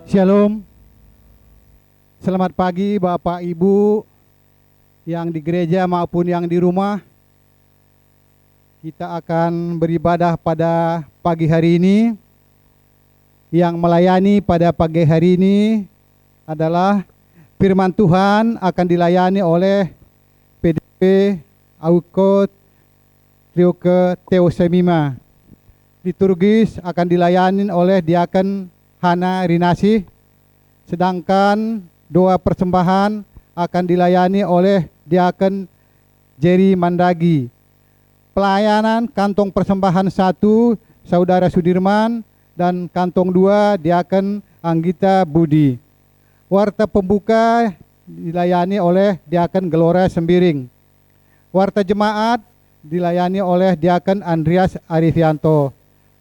Shalom. Selamat pagi Bapak Ibu yang di gereja maupun yang di rumah. Kita akan beribadah pada pagi hari ini. Yang melayani pada pagi hari ini adalah firman Tuhan akan dilayani oleh PDP Auko Trioke Teosemima. Liturgis akan dilayani oleh Diaken Hana Rinasi, sedangkan doa persembahan akan dilayani oleh Diaken Jerry Mandagi. Pelayanan kantong persembahan 1 Saudara Sudirman dan kantong 2 Diaken Anggita Budi. Warta pembuka dilayani oleh Diaken Gelora Sembiring. Warta jemaat dilayani oleh Diaken Andreas Arifianto.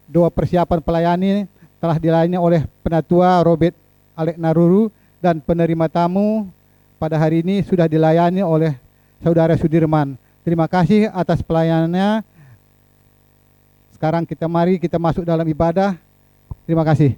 Doa persiapan pelayani telah dilayani oleh Penatua Robert Alek Naruru dan penerima tamu pada hari ini sudah dilayani oleh Saudara Sudirman. Terima kasih atas pelayanannya. Sekarang mari kita masuk dalam ibadah. Terima kasih.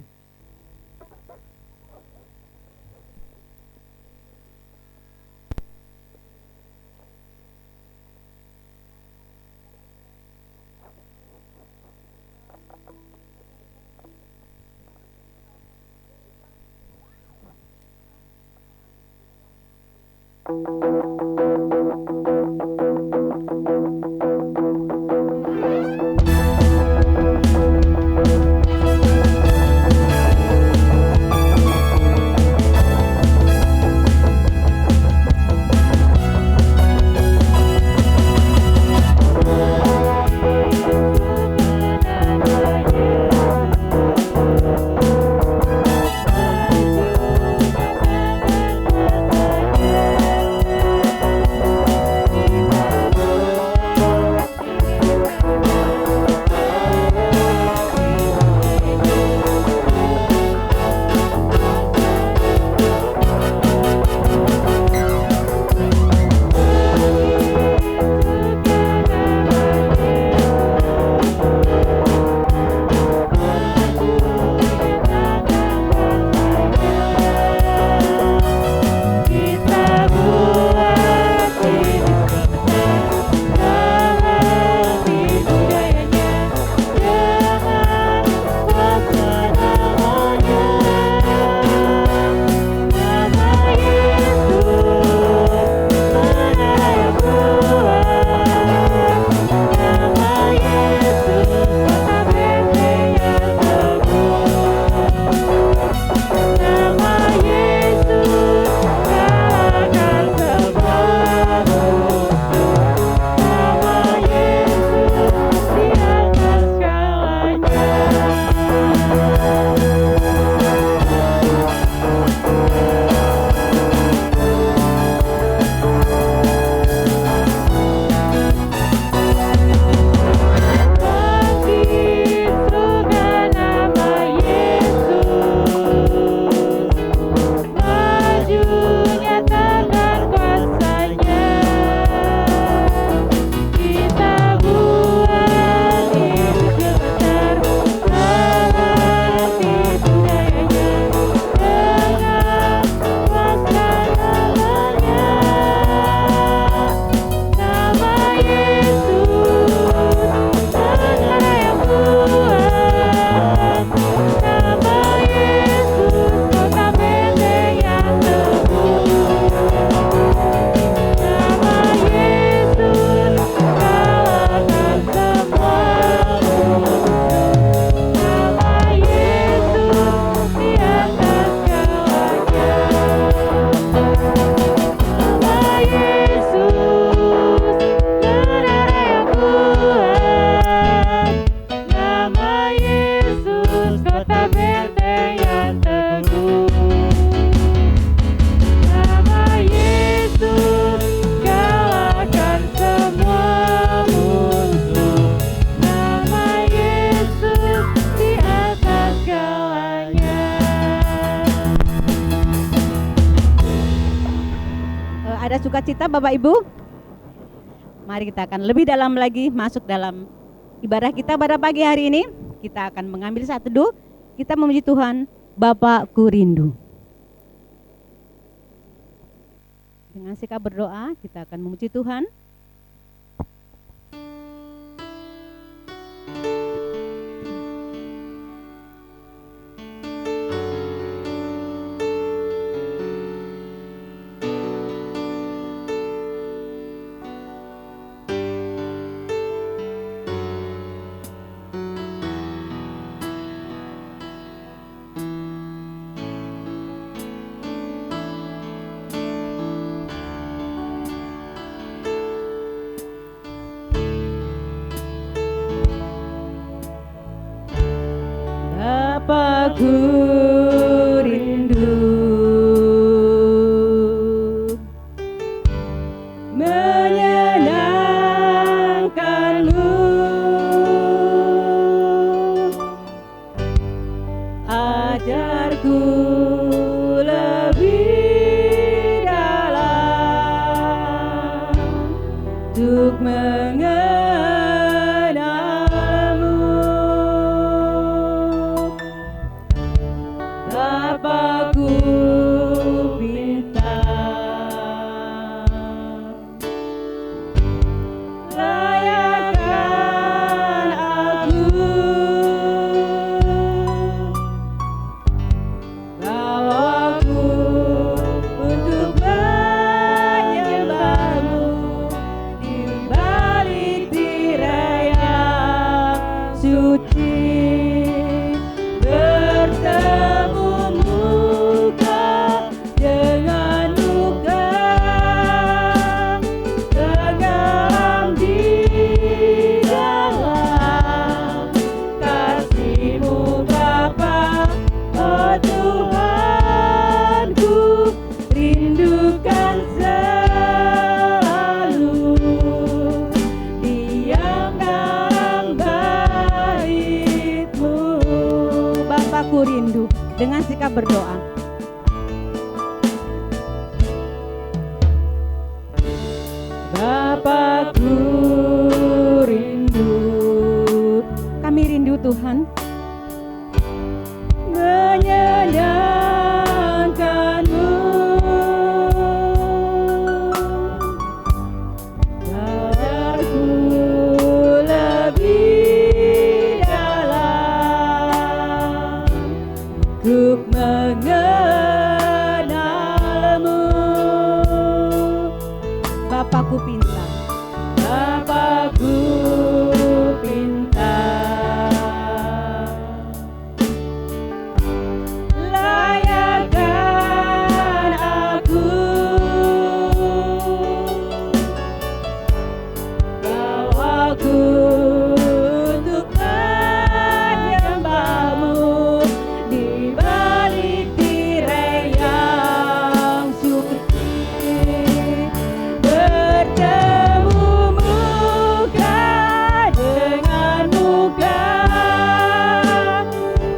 Ada sukacita Bapak Ibu? Mari kita akan lebih dalam lagi masuk dalam ibadah kita pada pagi hari ini. Kita akan mengambil saat teduh, kita memuji Tuhan Bapakku rindu. Dengan sikap berdoa kita akan memuji Tuhan. Bapakku rindu menyenangkanmu, ajarku lebih dalam untuk mengenalmu. Bapakku pinta, layakkan aku, bawaku untuk menyembahmu di balik tirai yang suci. Bertemu muka dengan muka, tenggelam di dalam kasih-Mu Bapa. Oh Tuhanku, rindukan selalu diam dalam bait-Mu. Bapakku rindu, dengan sikap berdoa. Bapakku rindu, kami rindu Tuhan, menyenangkan-Mu, bawaku lebih dalam untuk mengenalmu. Bapakku pinta, Bapakku pinta, layakkan aku, bawaku untuk menyembahmu di balik tirai yang suci. Bertemu muka dengan muka,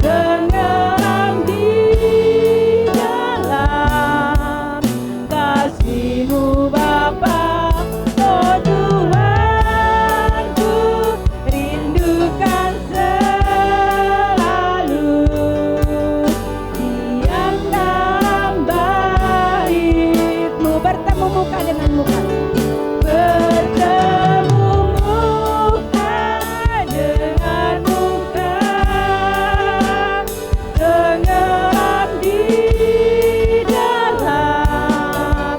tenggelam di dalam kasih-Mu Bapa. Oh Tuhanku, rindukan selalu diam dalam bait-Mu. Bertemu muka dengan muka, bertemu muka dengan muka, tenggelam di dalam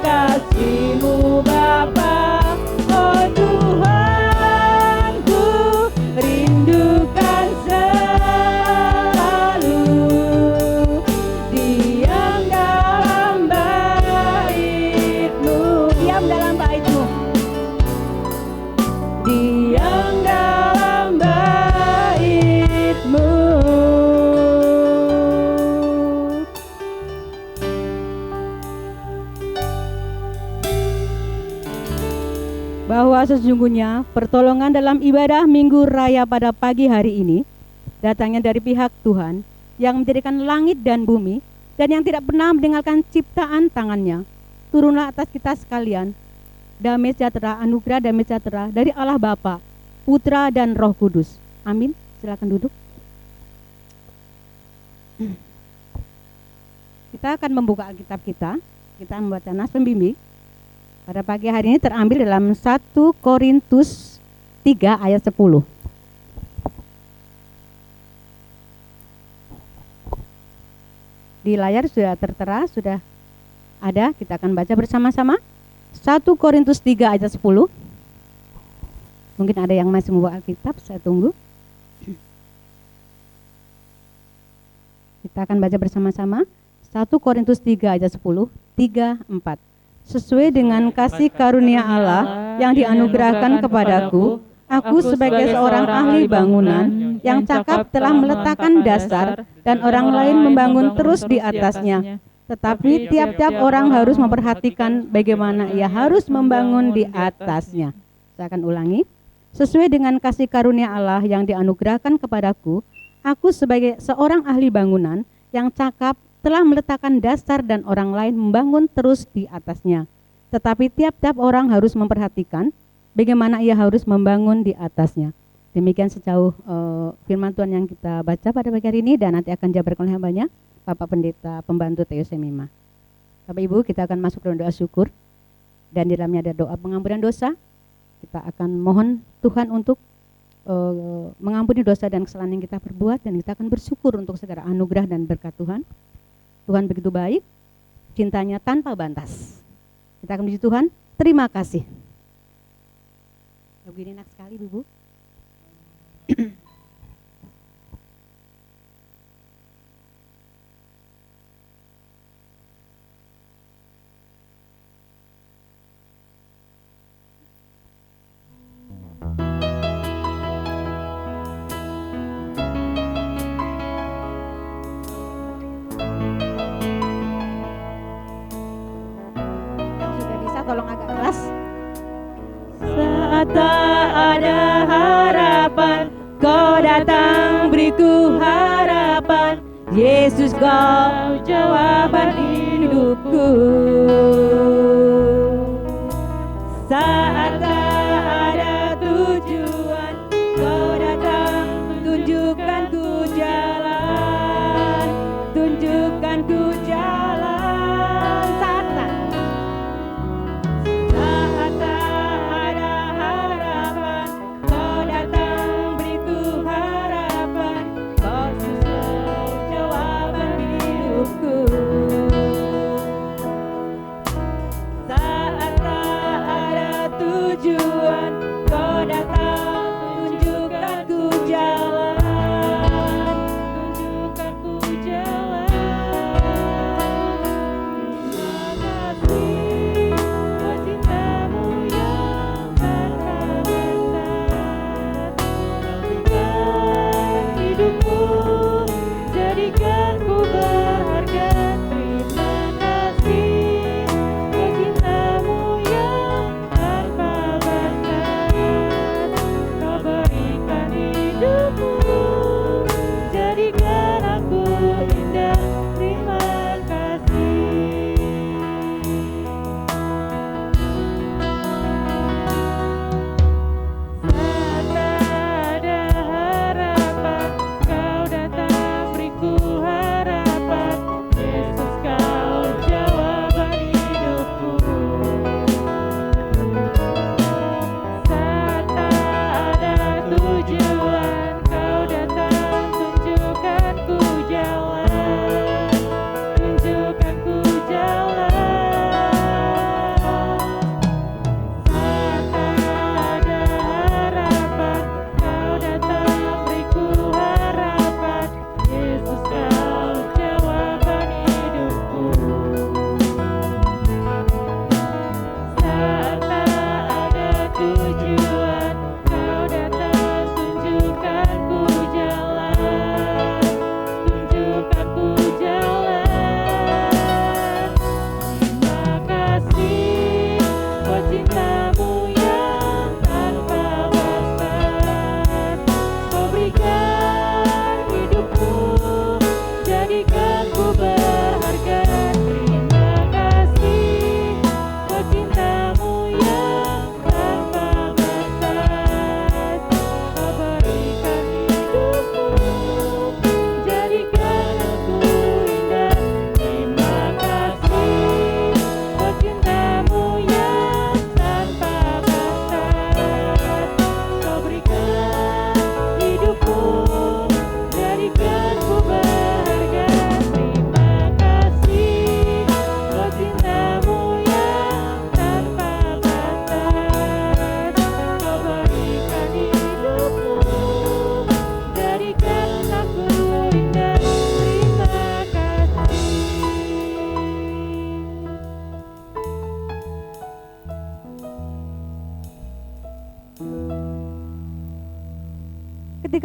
kasih-Mu Bapa. Oh Tuhanku, rindukan selalu diam dalam bait-Mu, diam dalam bait-Mu, diam dalam bait-Mu. Bahwa sesungguhnya pertolongan dalam ibadah Minggu Raya pada pagi hari ini datangnya dari pihak Tuhan yang menjadikan langit dan bumi dan yang tidak pernah meninggalkan ciptaan tangannya. Turunlah atas kita sekalian damai sejahtera, anugerah damai sejahtera dari Allah Bapa, Putra dan Roh Kudus. Amin. Silakan duduk. Kita akan membuka Alkitab kita membaca nas pembimbing. Pada pagi hari ini terambil dalam 1 Korintus 3 ayat 10. Di layar sudah tertera, sudah ada, kita akan baca bersama-sama. 1 Korintus 3 ayat 10. Mungkin ada yang masih membawa Alkitab, saya tunggu. Kita akan baca bersama-sama. 1 Korintus 3 ayat 10, 3, 4. Sesuai dengan kasih karunia Allah yang dianugerahkan kepadaku, aku sebagai seorang ahli bangunan yang cakap telah meletakkan dasar dan orang lain membangun terus di atasnya. Tetapi tiap-tiap orang harus memperhatikan bagaimana ia harus membangun di atasnya. Saya akan ulangi. Sesuai dengan kasih karunia Allah yang dianugerahkan kepadaku, aku sebagai seorang ahli bangunan yang cakap telah meletakkan dasar dan orang lain membangun terus di atasnya. Tetapi tiap-tiap orang harus memperhatikan bagaimana ia harus membangun di atasnya. Demikian sejauh firman Tuhan yang kita baca pada pagi hari ini, dan nanti akan jabarkan oleh hambanya Bapak Pendeta Pembantu Theo Semima. Bapak Ibu, kita akan masuk dalam doa syukur, dan di dalamnya ada doa pengampunan dosa. Kita akan mohon Tuhan untuk mengampuni dosa dan kesalahan yang kita perbuat, dan kita akan bersyukur untuk segala anugerah dan berkat Tuhan. Tuhan begitu baik, cintanya tanpa batas. Kita akan puji Tuhan, terima kasih. Lagu ini enak sekali, Bu. Tolong agak keras. Saat tak ada harapan, Kau datang beriku harapan. Yesus, Kau jawaban hidupku. Saat tak ada tujuan, Kau datang tunjukkan ku jalan, tunjukkan ku jalan. Saat tak ada tujuan,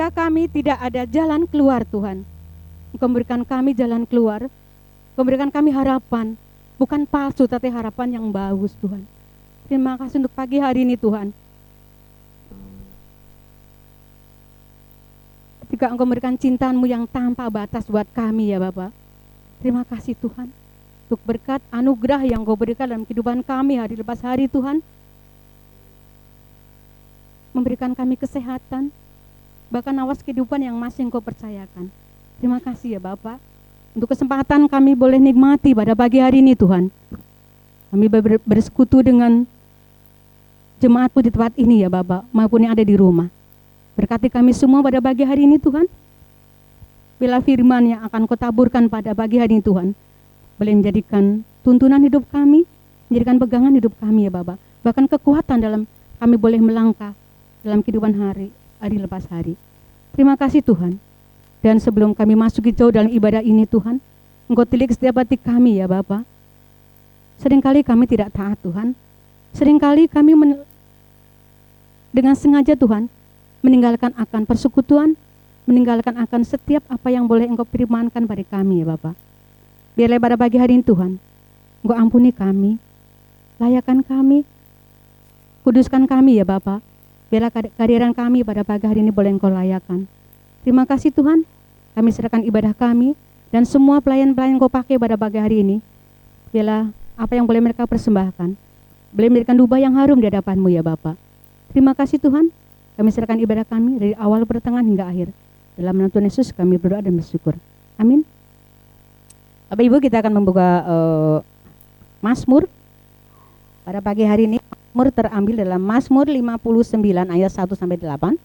Ketika kami tidak ada jalan keluar Tuhan, Engkau berikan kami jalan keluar, Engkau berikan kami harapan, bukan palsu tapi harapan yang bagus Tuhan. Terima kasih untuk pagi hari ini Tuhan. Ketika Engkau memberikan cinta-Mu yang tanpa batas buat kami ya Bapa. Terima kasih Tuhan. Untuk berkat anugerah yang Engkau berikan dalam kehidupan kami hari lepas hari Tuhan. Memberikan kami kesehatan, bahkan awas kehidupan yang masih Engkau percayakan. Terima kasih ya Bapa. Untuk kesempatan kami boleh nikmati pada pagi hari ini Tuhan. Kami bersekutu dengan jemaat-Mu di tempat ini ya Bapa, maupun yang ada di rumah. Berkati kami semua pada pagi hari ini Tuhan. Bila firman yang akan Kau taburkan pada pagi hari ini Tuhan, boleh menjadikan tuntunan hidup kami, menjadikan pegangan hidup kami ya Bapa. Bahkan kekuatan dalam kami boleh melangkah dalam kehidupan hari lepas hari. Terima kasih Tuhan. Dan sebelum kami masuki jauh dalam ibadah ini Tuhan, Engkau tilik setiap hati kami ya Bapa. Seringkali kami tidak taat Tuhan. Seringkali kami dengan sengaja Tuhan meninggalkan akan persekutuan, meninggalkan akan setiap apa yang boleh Engkau firmankan pada kami ya Bapa. Biarlah pada pagi hari ini Tuhan, Engkau ampuni kami, layakan kami, kuduskan kami ya Bapa. Biarlah kehadiran kami pada pagi hari ini boleh Engkau layakan. Terima kasih Tuhan, kami serahkan ibadah kami dan semua pelayan-pelayan Engkau pakai pada pagi hari ini. Biarlah apa yang boleh mereka persembahkan, boleh memberikan duba yang harum di hadapan-Mu ya Bapa. Terima kasih Tuhan, kami serahkan ibadah kami dari awal pertengahan hingga akhir. Dalam nama Tuhan Yesus kami berdoa dan bersyukur. Amin. Bapak Ibu, kita akan membuka Mazmur pada pagi hari ini. Mazmur terambil dalam Mazmur 59 ayat 1 sampai 8.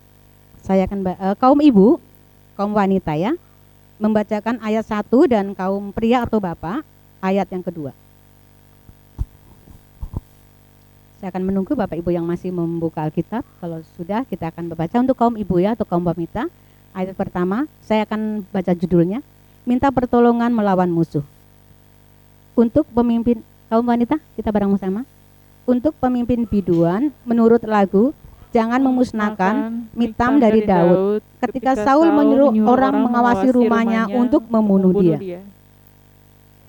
Saya akan kaum ibu, kaum wanita ya, membacakan ayat 1 dan kaum pria atau bapak ayat yang kedua. Saya akan menunggu Bapak Ibu yang masih membuka Alkitab. Kalau sudah, kita akan membaca untuk kaum ibu ya atau kaum wanita. Ayat pertama, saya akan baca judulnya, Minta Pertolongan Melawan Musuh. Untuk pemimpin kaum wanita, kita bareng-sama. Untuk pemimpin biduan, menurut lagu, jangan memusnahkan Mitam dari Daud. Ketika Saul menyuruh orang mengawasi rumahnya untuk membunuh dia.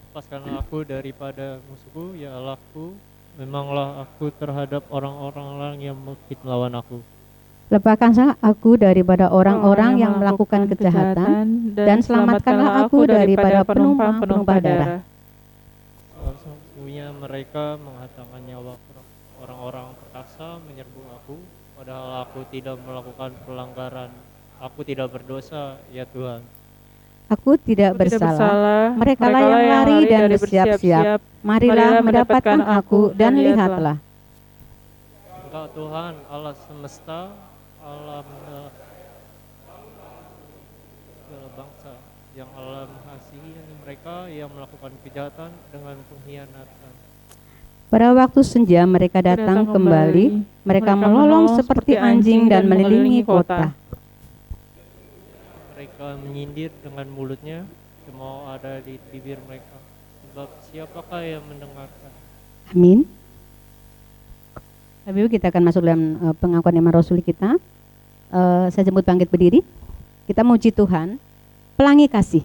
Lepaskanlah aku daripada musuhku, ya Allahku. Memanglah aku terhadap orang-orang yang mengkit melawan aku. Lepaskanlah aku daripada orang-orang yang melakukan kejahatan, dan selamatkanlah aku daripada penumpang-penumpah darah. Sesungguhnya mereka menghancurkan nyawa orang-orang perkasa menyerbu aku, padahal aku tidak melakukan pelanggaran. Aku tidak berdosa, ya Tuhan. Aku tidak bersalah. Mereka lah yang lari dan bersiap-siap. Marilah mendapatkan aku dan lihatlah. Engkau Tuhan Allah semesta, Allah segala bangsa, yang Allah mengasihi mereka yang melakukan kejahatan dengan pengkhianatan. Pada waktu senja mereka datang kembali. Mereka melolong seperti anjing dan mengelilingi kota. Mereka menyindir dengan mulutnya, semua ada di bibir mereka. Sebab siapakah yang mendengarkan? Amin. Lalu kita akan masuk dalam pengakuan iman Rasul kita. Saya jemput bangkit berdiri. Kita memuji Tuhan. Pelangi kasih.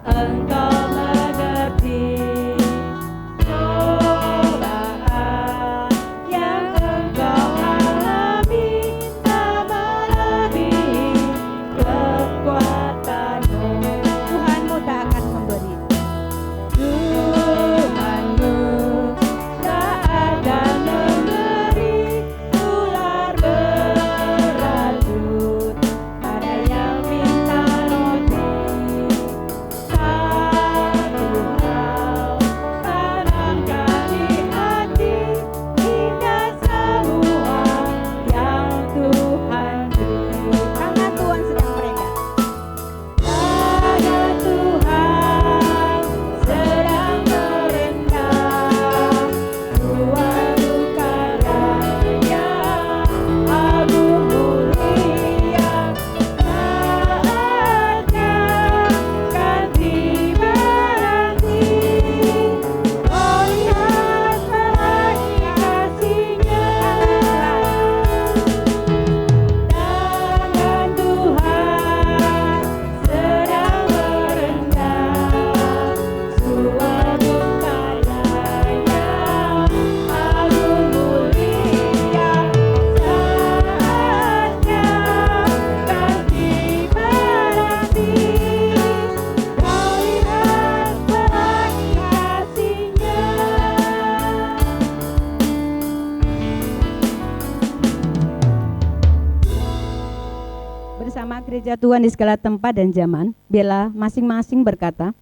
Engkau Gereja Tuhan di segala tempat dan zaman, biarlah masing-masing berkata,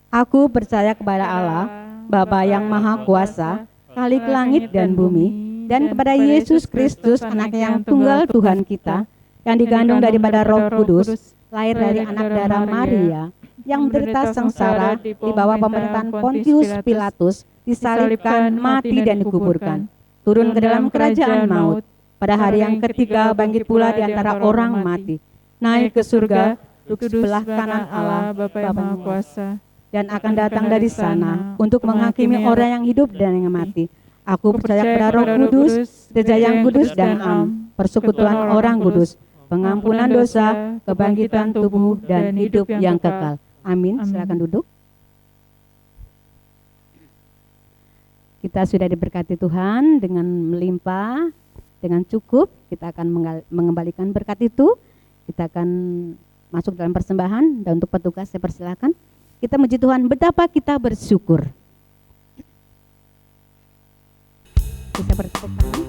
aku percaya kepada Allah, Bapa yang Maha Kuasa, Khalik langit dan bumi, dan kepada Yesus Kristus, anak yang tunggal Tuhan kita, yang digandung daripada Roh Kudus, lahir dari anak darah Maria, yang menderita sengsara di bawah pemerintahan Pontius Pilatus, disalibkan, mati dan dikuburkan, turun ke dalam kerajaan maut, pada hari yang ketiga bangkit pula di antara orang mati, naik ke surga, duduk sebelah kanan Allah Bapa yang Maha Kuasa, dan akan datang dari sana untuk menghakimi orang yang hidup dan yang mati. Aku percaya kepada Roh Kudus, gereja yang kudus dan am, persekutuan orang kudus, pengampunan dosa, kebangkitan tubuh dan hidup yang kekal. Amin. Silakan duduk. Kita sudah diberkati Tuhan dengan melimpah, dengan cukup. Kita akan mengembalikan berkat itu. Kita akan masuk dalam persembahan, dan untuk petugas saya persilakan. Kita muji Tuhan, betapa kita bersyukur. Bisa bertepuk tangan.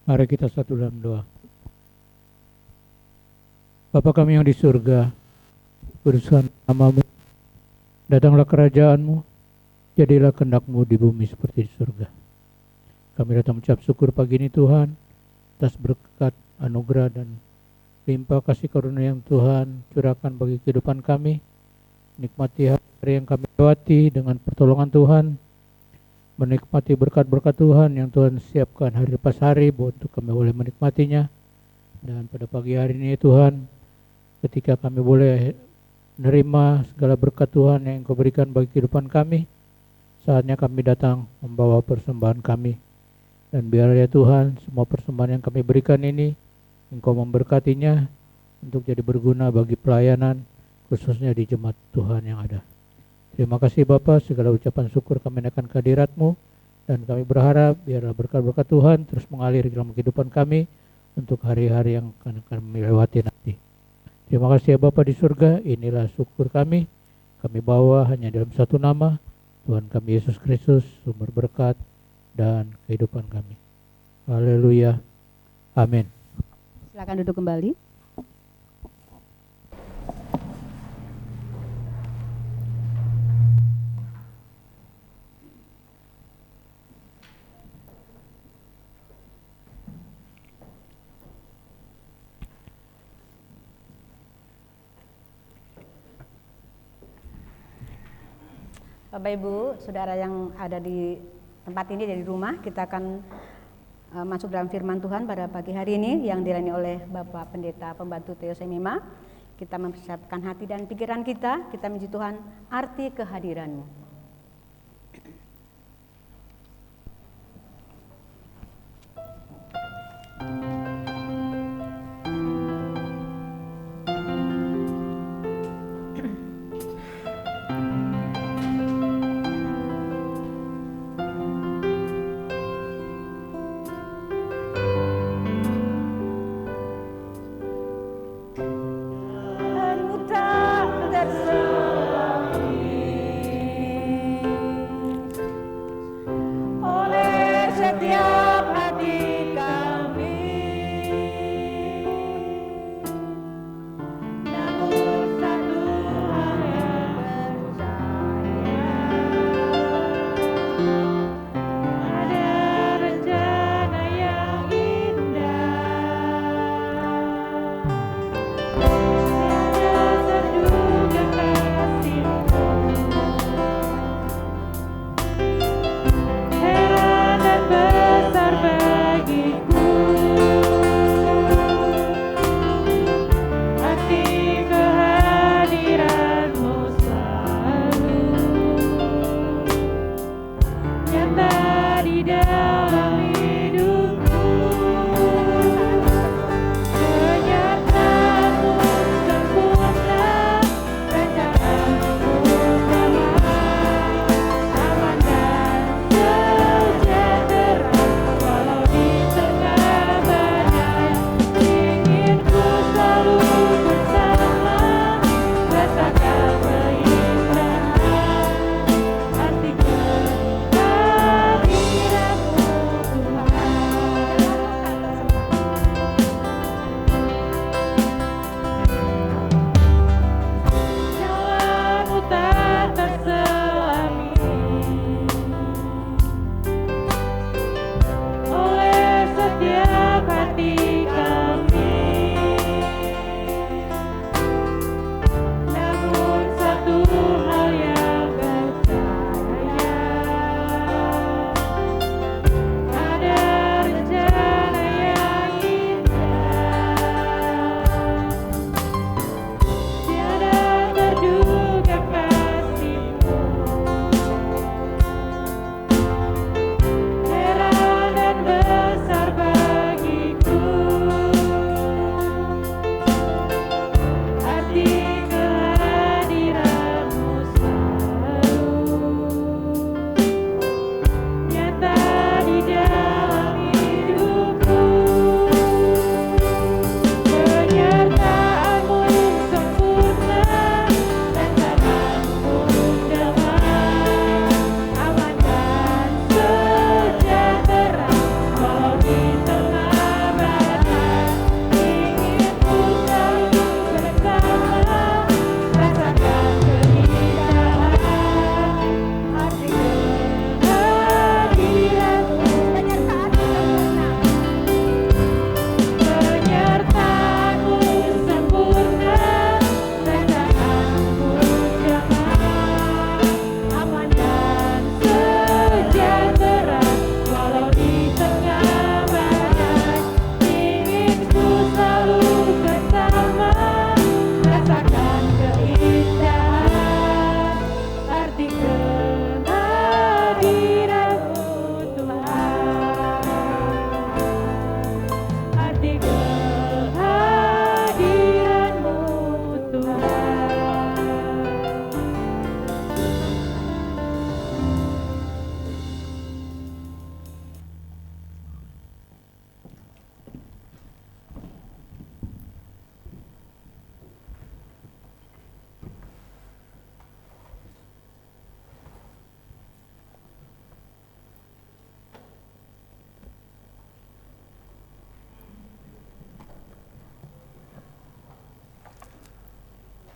Mari kita satu dalam doa. Bapa kami yang di surga, kuduskan namamu, datanglah kerajaanmu, jadilah kehendak-Mu di bumi seperti di surga. Kami datang mengucap syukur pagi ini Tuhan, atas berkat, anugerah dan limpah kasih karunia yang Tuhan curahkan bagi kehidupan kami. Nikmati hari yang kami lewati dengan pertolongan Tuhan, menikmati berkat-berkat Tuhan yang Tuhan siapkan hari lepas hari untuk kami boleh menikmatinya. Dan pada pagi hari ini Tuhan, ketika kami boleh menerima segala berkat Tuhan yang Engkau berikan bagi kehidupan kami, saatnya kami datang membawa persembahan kami. Dan biar ya Tuhan, semua persembahan yang kami berikan ini Engkau memberkatinya, untuk jadi berguna bagi pelayanan, khususnya di jemaat Tuhan yang ada. Terima kasih Bapa, segala ucapan syukur kami naikkan kehadirat-Mu, dan kami berharap biarlah berkat-berkat Tuhan terus mengalir dalam kehidupan kami untuk hari-hari yang akan kami lewati nanti. Terima kasih ya Bapa di surga, inilah syukur kami bawa hanya dalam satu nama, Tuhan kami Yesus Kristus, sumber berkat dan kehidupan kami. Haleluya. Amin. Silakan duduk kembali. Bapak Ibu, saudara yang ada di tempat ini dari rumah, kita akan masuk dalam firman Tuhan pada pagi hari ini yang dilayani oleh Bapak Pendeta Pembantu Theo Semima. Kita mempersiapkan hati dan pikiran kita memuji Tuhan, arti kehadiran-Mu.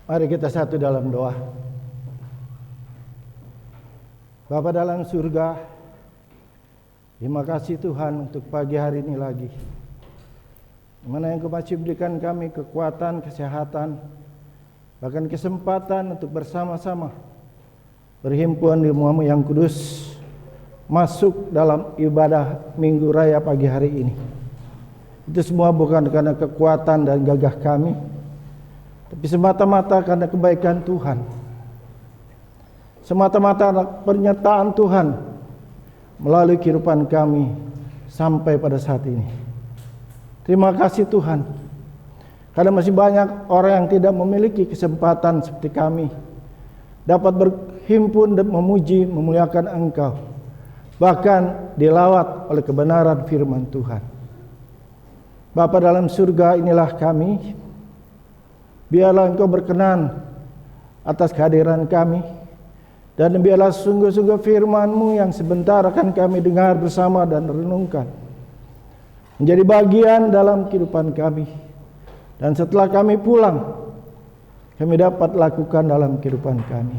Mari kita satu dalam doa. Bapa dalam surga, terima kasih Tuhan untuk pagi hari ini lagi, mana yang Kau masih berikan kami kekuatan, kesehatan, bahkan kesempatan untuk bersama-sama berhimpun di rumah-Mu yang kudus, masuk dalam ibadah Minggu Raya pagi hari ini. Itu semua bukan karena kekuatan dan gagah kami, tapi semata-mata karena kebaikan Tuhan, semata-mata pernyataan Tuhan melalui kehidupan kami sampai pada saat ini. Terima kasih Tuhan, karena masih banyak orang yang tidak memiliki kesempatan seperti kami dapat berhimpun dan memuji, memuliakan Engkau, bahkan dilawat oleh kebenaran firman Tuhan. Bapa dalam surga, inilah kami. Biarlah Engkau berkenan atas kehadiran kami, dan biarlah sungguh-sungguh firman-Mu yang sebentar akan kami dengar bersama dan renungkan menjadi bagian dalam kehidupan kami, dan setelah kami pulang kami dapat lakukan dalam kehidupan kami.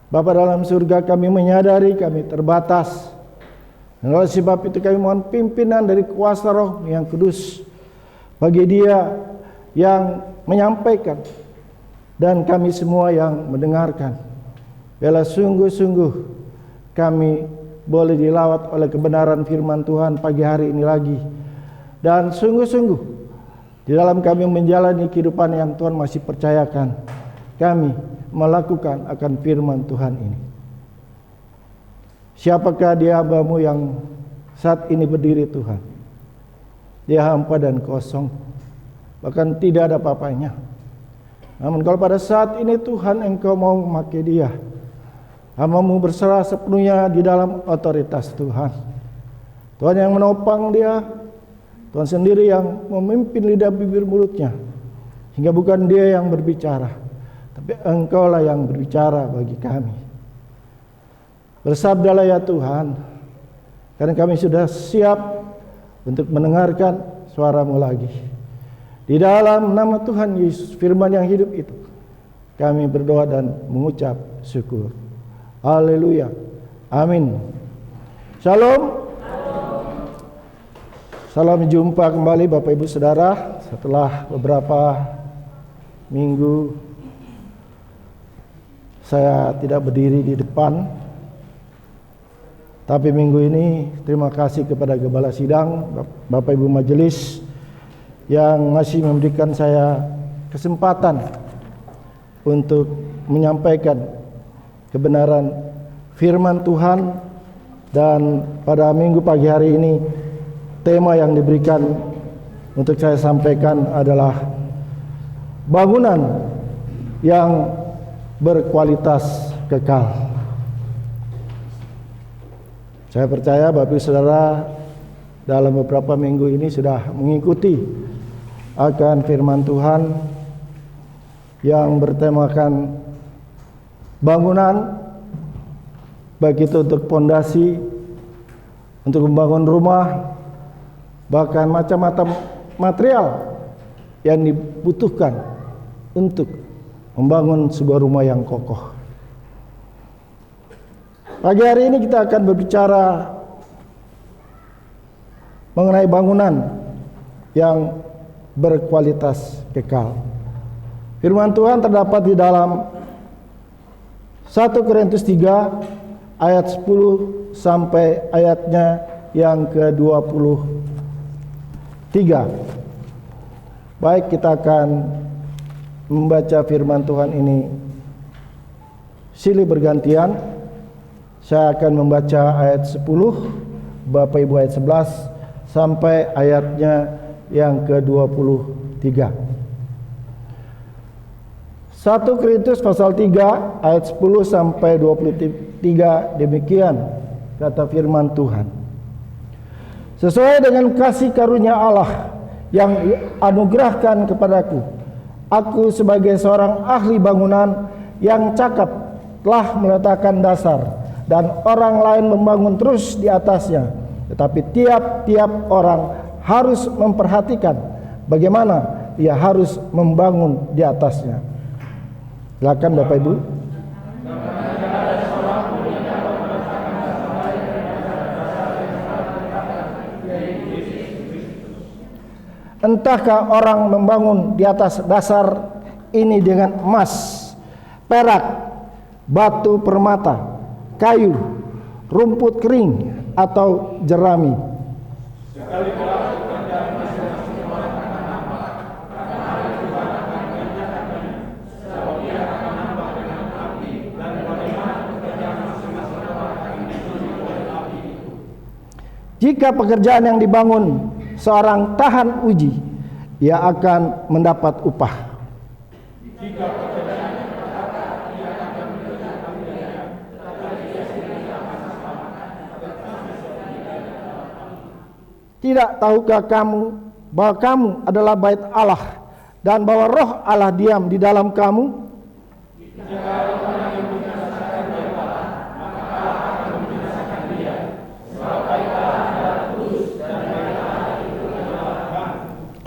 Bapa dalam surga, kami menyadari kami terbatas, dan oleh sebab itu kami mohon pimpinan dari kuasa Roh yang kudus bagi Dia yang menyampaikan dan kami semua yang mendengarkan. Biarlah sungguh-sungguh kami boleh dilawat oleh kebenaran firman Tuhan pagi hari ini lagi, dan sungguh-sungguh di dalam kami menjalani kehidupan yang Tuhan masih percayakan, kami melakukan akan firman Tuhan ini. Siapakah dia hamba-Mu yang saat ini berdiri Tuhan? Dia hampa dan kosong, bahkan tidak ada apa-apanya. Namun kalau pada saat ini Tuhan Engkau mau memakai dia, hamba-Mu berserah sepenuhnya di dalam otoritas Tuhan. Tuhan yang menopang dia, Tuhan sendiri yang memimpin lidah bibir mulutnya, hingga bukan dia yang berbicara, tapi Engkau-lah yang berbicara bagi kami. Bersabdalah ya Tuhan, karena kami sudah siap untuk mendengarkan suara-Mu lagi. Di dalam nama Tuhan Yesus, firman yang hidup itu, kami berdoa dan mengucap syukur. Haleluya. Amin. Shalom. Salam jumpa kembali Bapak Ibu Saudara. Setelah beberapa minggu saya tidak berdiri di depan, tapi minggu ini terima kasih kepada Gembala Sidang, Bapak Ibu Majelis yang masih memberikan saya kesempatan untuk menyampaikan kebenaran firman Tuhan. Dan pada minggu pagi hari ini tema yang diberikan untuk saya sampaikan adalah bangunan yang berkualitas kekal. Saya percaya Bapak Ibu Saudara dalam beberapa minggu ini sudah mengikuti akan firman Tuhan yang bertemakan bangunan, baik itu untuk pondasi, untuk membangun rumah, bahkan macam-macam material yang dibutuhkan untuk membangun sebuah rumah yang kokoh. Pagi hari ini kita akan berbicara mengenai bangunan yang berkualitas kekal. Firman Tuhan terdapat di dalam 1 Korintus 3 ayat 10 sampai ayatnya yang ke-23. Baik, kita akan membaca firman Tuhan ini silih bergantian. Saya akan membaca ayat 10, Bapak Ibu ayat 11 sampai ayatnya yang ke-23. 1 Korintus pasal 3 ayat 10 sampai 23, demikian kata firman Tuhan. Sesuai dengan kasih karunia Allah yang anugerahkan kepadaku, aku sebagai seorang ahli bangunan yang cakap telah meletakkan dasar, dan orang lain membangun terus di atasnya. Tetapi tiap-tiap orang harus memperhatikan bagaimana ia harus membangun di atasnya. Silakan Bapak Ibu. Entahkah orang membangun di atas dasar ini dengan emas, perak, batu permata, kayu, rumput kering, atau jerami. Jika pekerjaan yang dibangun seorang tahan uji, ia akan mendapat upah. Tidak tahukah kamu bahwa kamu adalah bait Allah dan bahwa roh Allah diam di dalam kamu?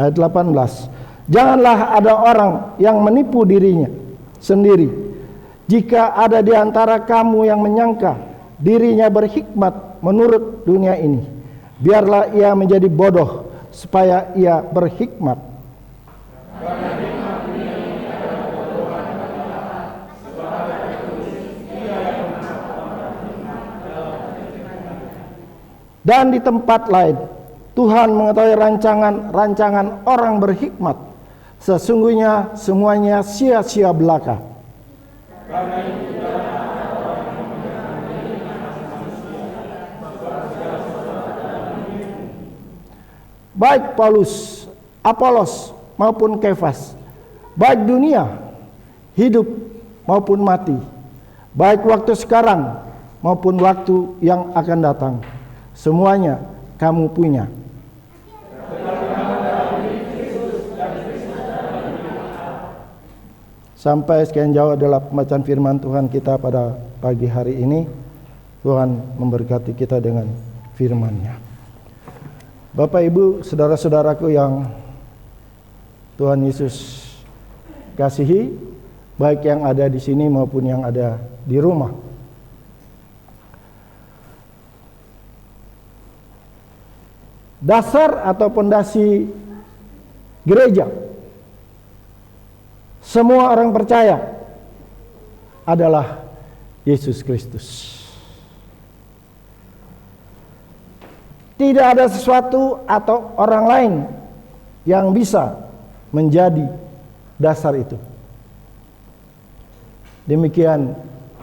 Ayat 18. Janganlah ada orang yang menipu dirinya sendiri. Jika ada di antara kamu yang menyangka dirinya berhikmat menurut dunia ini, biarlah ia menjadi bodoh supaya ia berhikmat. Dan di tempat lain, Tuhan mengetahui rancangan orang berhikmat. Sesungguhnya semuanya sia-sia belaka. Baik Paulus, Apolos maupun Kefas, baik dunia, hidup maupun mati, baik waktu sekarang maupun waktu yang akan datang, semuanya kamu punya. Sampai sekian jauh adalah pembacaan firman Tuhan kita pada pagi hari ini. Tuhan memberkati kita dengan firman-Nya. Bapak Ibu, saudara-saudaraku yang Tuhan Yesus kasihi, baik yang ada di sini maupun yang ada di rumah. Dasar atau pondasi gereja semua orang percaya adalah Yesus Kristus. Tidak ada sesuatu atau orang lain yang bisa menjadi dasar itu. Demikian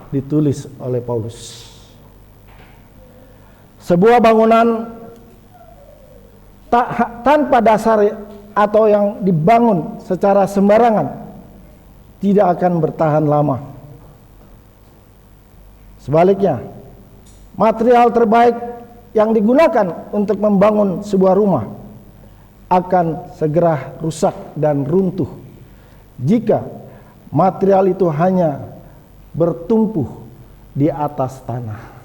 ditulis oleh Paulus. Sebuah bangunan tanpa dasar atau yang dibangun secara sembarangan tidak akan bertahan lama. Sebaliknya, material terbaik yang digunakan untuk membangun sebuah rumah akan segera rusak dan runtuh jika material itu hanya bertumpuh di atas tanah.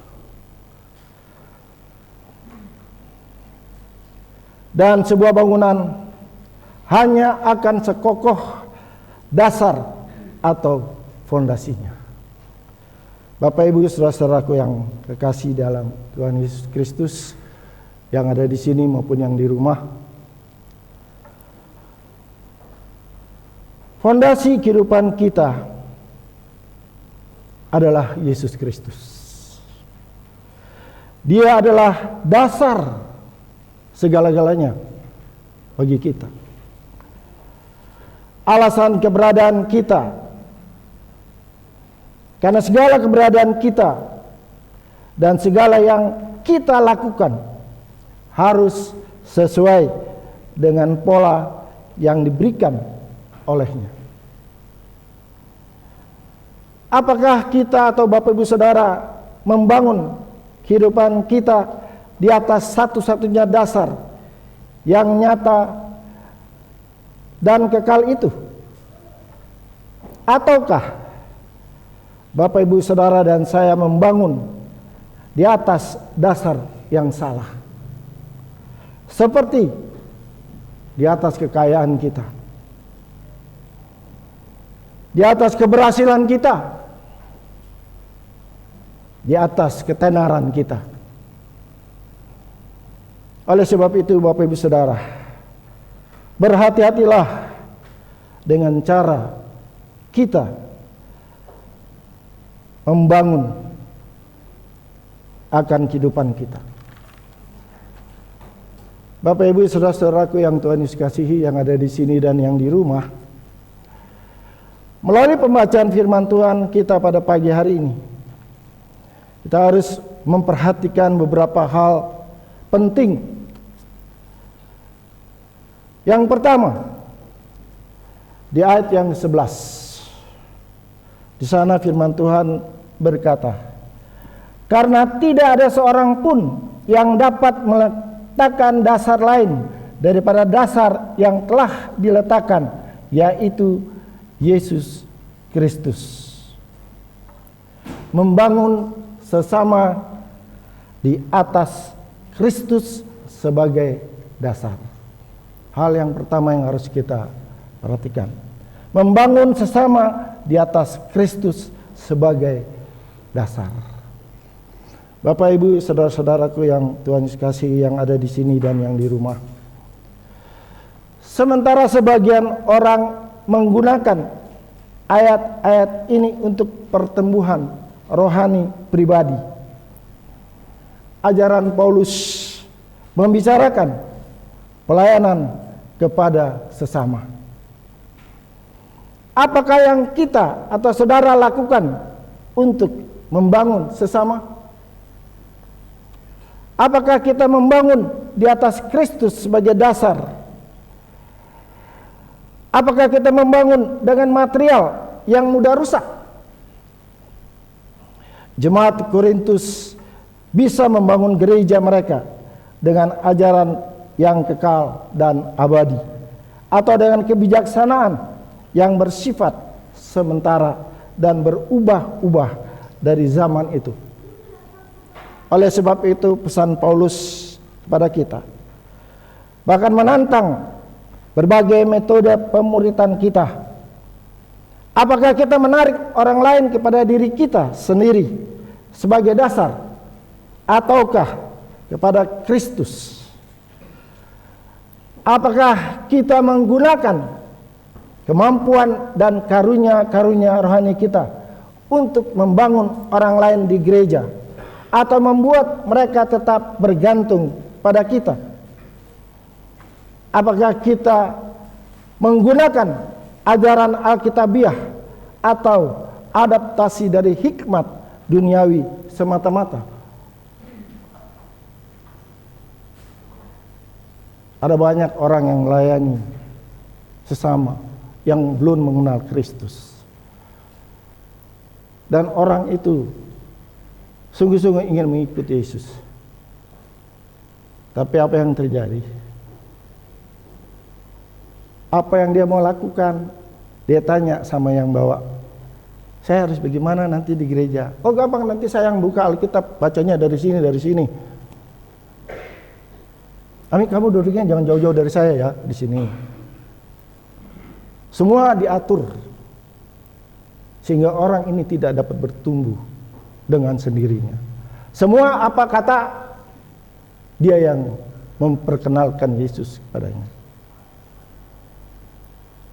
Dan sebuah bangunan hanya akan sekokoh dasar atau fondasinya. Bapak Ibu saudara-saudaraku yang kekasih dalam Tuhan Yesus Kristus, yang ada di sini maupun yang di rumah, fondasi kehidupan kita adalah Yesus Kristus. Dia adalah dasar segala-galanya bagi kita. Alasan keberadaan kita, karena segala keberadaan kita dan segala yang kita lakukan harus sesuai dengan pola yang diberikan olehnya. Apakah kita atau Bapak Ibu Saudara membangun kehidupan kita di atas satu-satunya dasar yang nyata dan kekal itu? Ataukah Bapak Ibu Saudara dan saya membangun di atas dasar yang salah? Seperti di atas kekayaan kita, di atas keberhasilan kita, di atas ketenaran kita. Oleh sebab itu Bapak Ibu Saudara, berhati-hatilah dengan cara kita membangun akan kehidupan kita. Bapak Ibu Saudara-saudaraku yang Tuhan Yesus kasihi, yang ada di sini dan yang di rumah, melalui pembacaan firman Tuhan kita pada pagi hari ini, kita harus memperhatikan beberapa hal penting. Yang pertama, di ayat yang 11, di sana firman Tuhan berkata, karena tidak ada seorang pun yang dapat meletakkan dasar lain daripada dasar yang telah diletakkan, yaitu Yesus Kristus. Membangun sesama di atas Kristus sebagai dasar. Hal yang pertama yang harus kita perhatikan. Membangun sesama di atas Kristus sebagai dasar. Bapak Ibu saudara-saudaraku yang Tuhan Yesus kasihi, yang ada di sini dan yang di rumah. Sementara sebagian orang menggunakan ayat-ayat ini untuk pertumbuhan rohani pribadi, ajaran Paulus membicarakan pelayanan kepada sesama. Apakah yang kita atau saudara lakukan untuk membangun sesama? Apakah kita membangun di atas Kristus sebagai dasar? Apakah kita membangun dengan material yang mudah rusak? Jemaat Korintus bisa membangun gereja mereka dengan ajaran yang kekal dan abadi, atau dengan kebijaksanaan yang bersifat sementara dan berubah-ubah dari zaman itu. Oleh sebab itu pesan Paulus kepada kita bahkan menantang berbagai metode pemuritan kita. Apakah kita menarik orang lain kepada diri kita sendiri sebagai dasar, ataukah kepada Kristus? Apakah kita menggunakan kemampuan dan karunia-karunia rohani kita untuk membangun orang lain di gereja, atau membuat mereka tetap bergantung pada kita? Apakah kita menggunakan ajaran Alkitabiah atau adaptasi dari hikmat duniawi semata-mata? Ada banyak orang yang melayani sesama yang belum mengenal Kristus. Dan orang itu sungguh-sungguh ingin mengikuti Yesus. Tapi apa yang terjadi? Apa yang dia mau lakukan? Dia tanya sama yang bawa, saya harus bagaimana nanti di gereja? Oh gampang, nanti saya yang buka Alkitab, bacanya dari sini, dari sini. Amin, kamu duduknya jangan jauh-jauh dari saya ya, di sini. Semua diatur sehingga orang ini tidak dapat bertumbuh dengan sendirinya. Semua apa kata dia yang memperkenalkan Yesus kepadanya.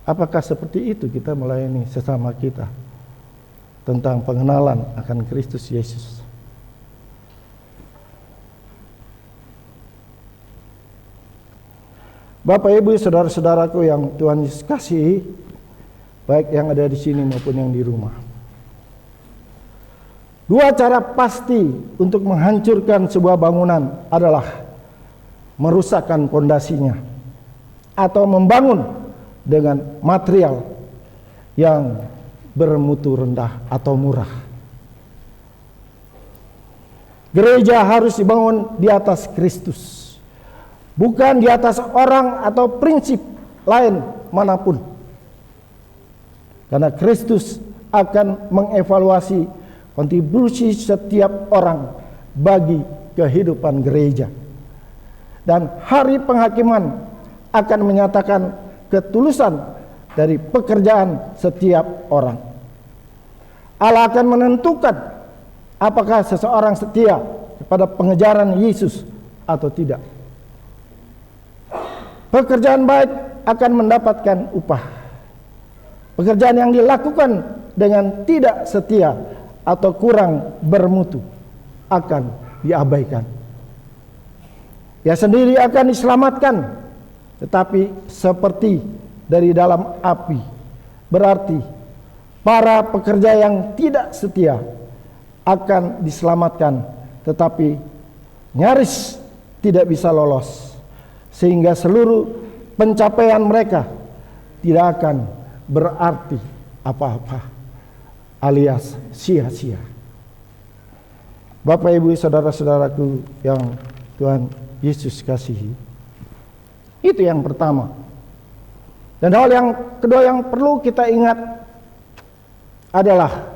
Apakah seperti itu kita melayani sesama kita tentang pengenalan akan Kristus Yesus? Bapak Ibu saudara-saudaraku yang Tuhan Yesus kasihi, baik yang ada di sini maupun yang di rumah. Dua cara pasti untuk menghancurkan sebuah bangunan adalah merusakkan pondasinya atau membangun dengan material yang bermutu rendah atau murah. Gereja harus dibangun di atas Kristus, bukan di atas orang atau prinsip lain manapun. Karena Kristus akan mengevaluasi kontribusi setiap orang bagi kehidupan gereja. Dan hari penghakiman akan menyatakan ketulusan dari pekerjaan setiap orang. Allah akan menentukan apakah seseorang setia kepada pengejaran Yesus atau tidak. Pekerjaan baik akan mendapatkan upah. Pekerjaan yang dilakukan dengan tidak setia atau kurang bermutu akan diabaikan. Ia sendiri akan diselamatkan, tetapi seperti dari dalam api. Berarti para pekerja yang tidak setia akan diselamatkan, tetapi nyaris tidak bisa lolos, sehingga seluruh pencapaian mereka tidak akan berarti apa-apa, alias sia-sia. Bapak, Ibu, saudara-saudaraku yang Tuhan Yesus kasihi, itu yang pertama. Dan hal yang kedua yang perlu kita ingat adalah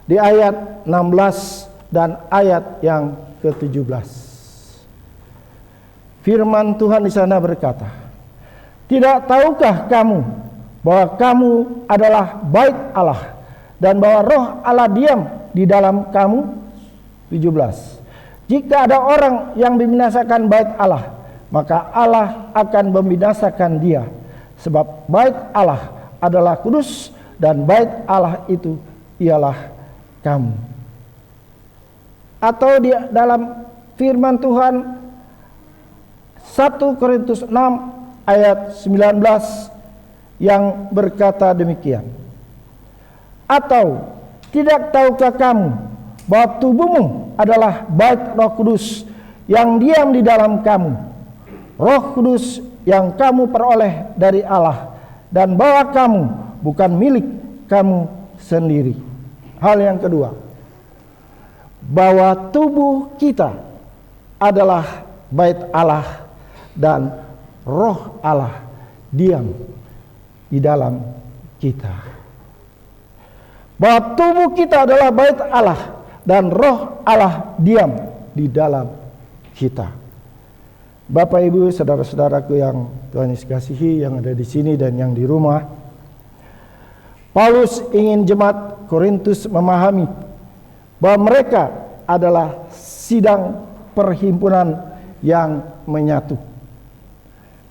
di ayat 16 dan ayat yang ke-17. Firman Tuhan di sana berkata, "Tidak tahukah kamu bahwa kamu adalah bait Allah dan bahwa Roh Allah diam di dalam kamu?" 17. Jika ada orang yang membinasakan bait Allah, maka Allah akan membinasakan dia, sebab bait Allah adalah kudus dan bait Allah itu ialah kamu. Atau di dalam firman Tuhan 1 Korintus 6 ayat 19 yang berkata demikian. Atau tidak tahukah kamu bahwa tubuhmu adalah bait Roh Kudus yang diam di dalam kamu, Roh Kudus yang kamu peroleh dari Allah, dan bahwa kamu bukan milik kamu sendiri. Hal yang kedua, bahwa tubuh kita adalah bait Allah dan Roh Allah diam di dalam kita. Bahwa tubuh kita adalah bait Allah dan Roh Allah diam di dalam kita. Bapak, Ibu, saudara-saudaraku yang Tuhan Yesus kasihi, yang ada di sini dan yang di rumah, Paulus ingin jemaat Korintus memahami bahwa mereka adalah sidang perhimpunan yang menyatu.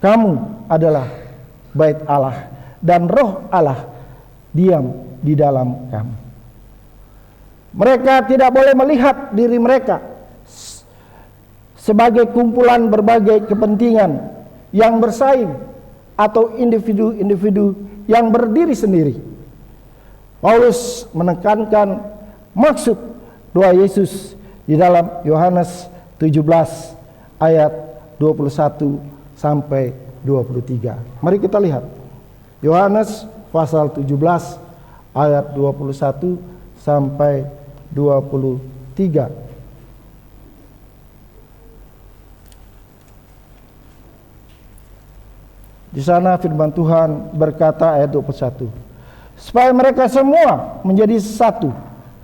Kamu adalah bait Allah dan Roh Allah diam di dalam kamu. Mereka tidak boleh melihat diri mereka sebagai kumpulan berbagai kepentingan yang bersaing atau individu-individu yang berdiri sendiri. Paulus menekankan maksud doa Yesus di dalam Yohanes 17 ayat 21 sampai 23. Mari kita lihat. Yohanes pasal 17 ayat 21 sampai 23. Di sana firman Tuhan berkata ayat 21. Supaya mereka semua menjadi satu,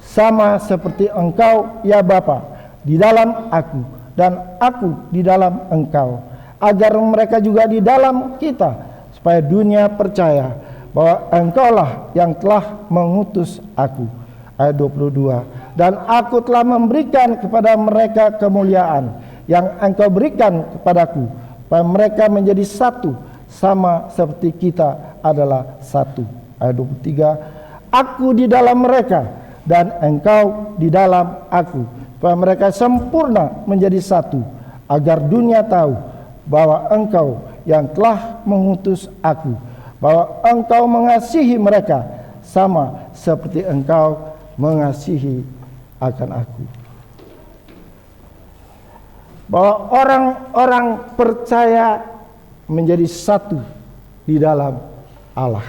sama seperti Engkau ya Bapa di dalam aku dan aku di dalam Engkau, agar mereka juga di dalam kita, supaya dunia percaya bahwa Engkaulah yang telah mengutus aku. Ayat 22. Dan aku telah memberikan kepada mereka kemuliaan yang Engkau berikan kepadaku, supaya mereka menjadi satu, sama seperti kita adalah satu. Ayat 23. Aku di dalam mereka dan Engkau di dalam aku, supaya mereka sempurna menjadi satu, agar dunia tahu bahwa Engkau yang telah mengutus aku, bahwa Engkau mengasihi mereka sama seperti Engkau mengasihi akan aku. Bahwa orang-orang percaya menjadi satu di dalam Allah.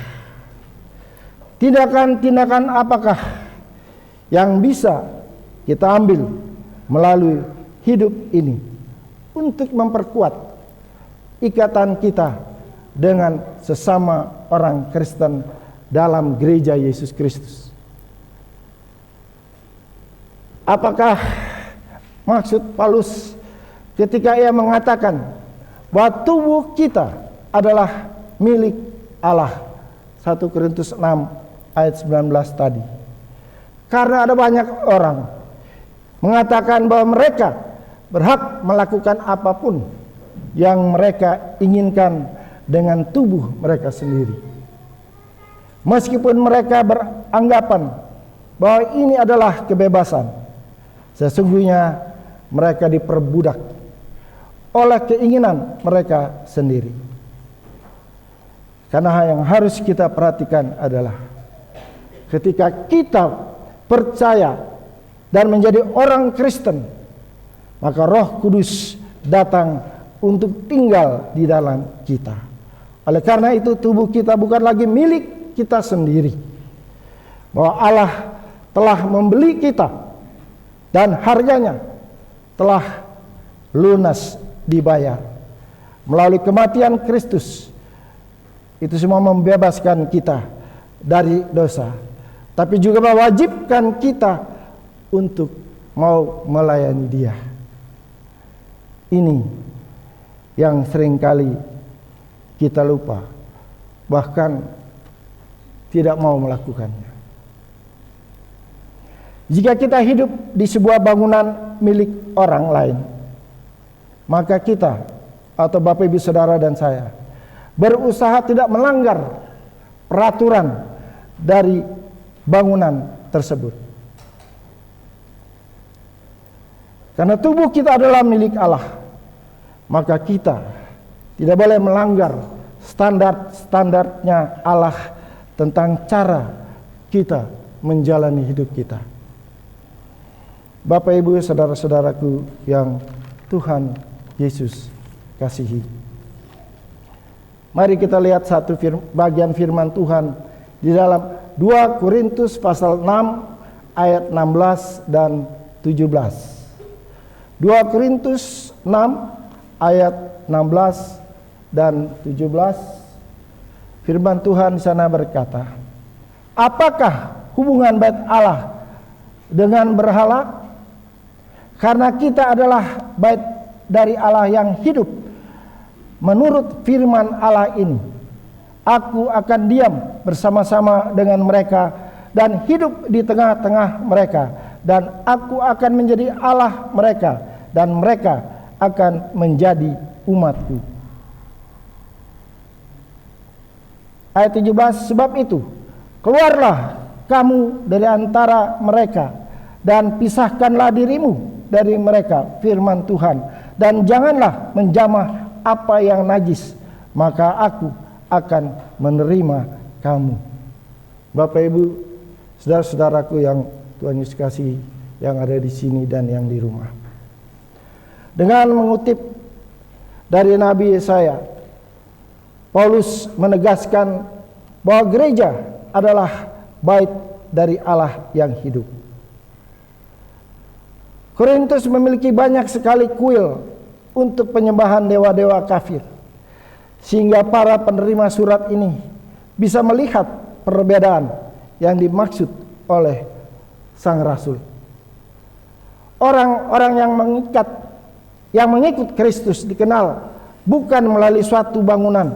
Tindakan-tindakan apakah yang bisa kita ambil melalui hidup ini untuk memperkuat ikatan kita dengan sesama orang Kristen dalam gereja Yesus Kristus? Apakah maksud Paulus ketika ia mengatakan bahwa tubuh kita adalah milik Allah 1 Korintus 6 ayat 19 tadi. Karena ada banyak orang mengatakan bahwa mereka berhak melakukan apapun yang mereka inginkan dengan tubuh mereka sendiri. Meskipun mereka beranggapan bahwa ini adalah kebebasan, sesungguhnya mereka diperbudak oleh keinginan mereka sendiri. Karena yang harus kita perhatikan adalah ketika kita percaya dan menjadi orang Kristen, maka Roh Kudus datang untuk tinggal di dalam kita. Oleh karena itu tubuh kita bukan lagi milik kita sendiri, bahwa Allah telah membeli kita dan harganya telah lunas dibayar melalui kematian Kristus. Itu semua membebaskan kita dari dosa, tapi juga mewajibkan kita untuk mau melayani Dia. Ini yang seringkali kita lupa, bahkan tidak mau melakukannya. Jika kita hidup di sebuah bangunan milik orang lain, maka kita atau Bapak Ibu Saudara dan saya berusaha tidak melanggar peraturan dari bangunan tersebut. Karena tubuh kita adalah milik Allah, maka kita tidak boleh melanggar standar-standarnya Allah tentang cara kita menjalani hidup kita. Bapak Ibu saudara-saudaraku yang Tuhan Yesus kasihi, mari kita lihat satu bagian firman Tuhan di dalam 2 Korintus pasal 6 ayat 16 dan 17. 2 Korintus 6 ayat 16 dan 17. Firman Tuhan di sana berkata, apakah hubungan bait Allah dengan berhala? Karena kita adalah bait dari Allah yang hidup. Menurut firman Allah ini, aku akan diam bersama-sama dengan mereka dan hidup di tengah-tengah mereka, dan aku akan menjadi Allah mereka, dan mereka akan menjadi umatku. Ayat 17, sebab itu keluarlah kamu dari antara mereka dan pisahkanlah dirimu dari mereka, firman Tuhan, dan janganlah menjamah apa yang najis, maka aku akan menerima kamu. Bapak Ibu, saudara-saudaraku yang Tuhan Yesus kasih, yang ada di sini dan yang di rumah, dengan mengutip dari Nabi Yesaya, Paulus menegaskan bahwa gereja adalah bait dari Allah yang hidup. Korintus memiliki banyak sekali kuil untuk penyembahan dewa-dewa kafir, sehingga para penerima surat ini bisa melihat perbedaan yang dimaksud oleh sang rasul. Orang-orang yang mengikut Kristus dikenal bukan melalui suatu bangunan,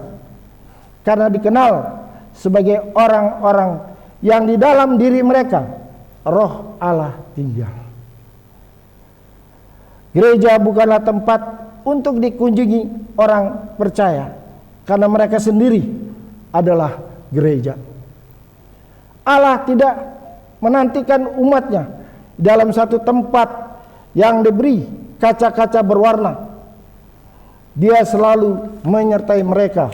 karena dikenal sebagai orang-orang yang di dalam diri mereka Roh Allah tinggal. Gereja bukanlah tempat untuk dikunjungi orang percaya, karena mereka sendiri adalah gereja. Allah tidak menantikan umatnya dalam satu tempat yang diberi kaca-kaca berwarna. Dia selalu menyertai mereka,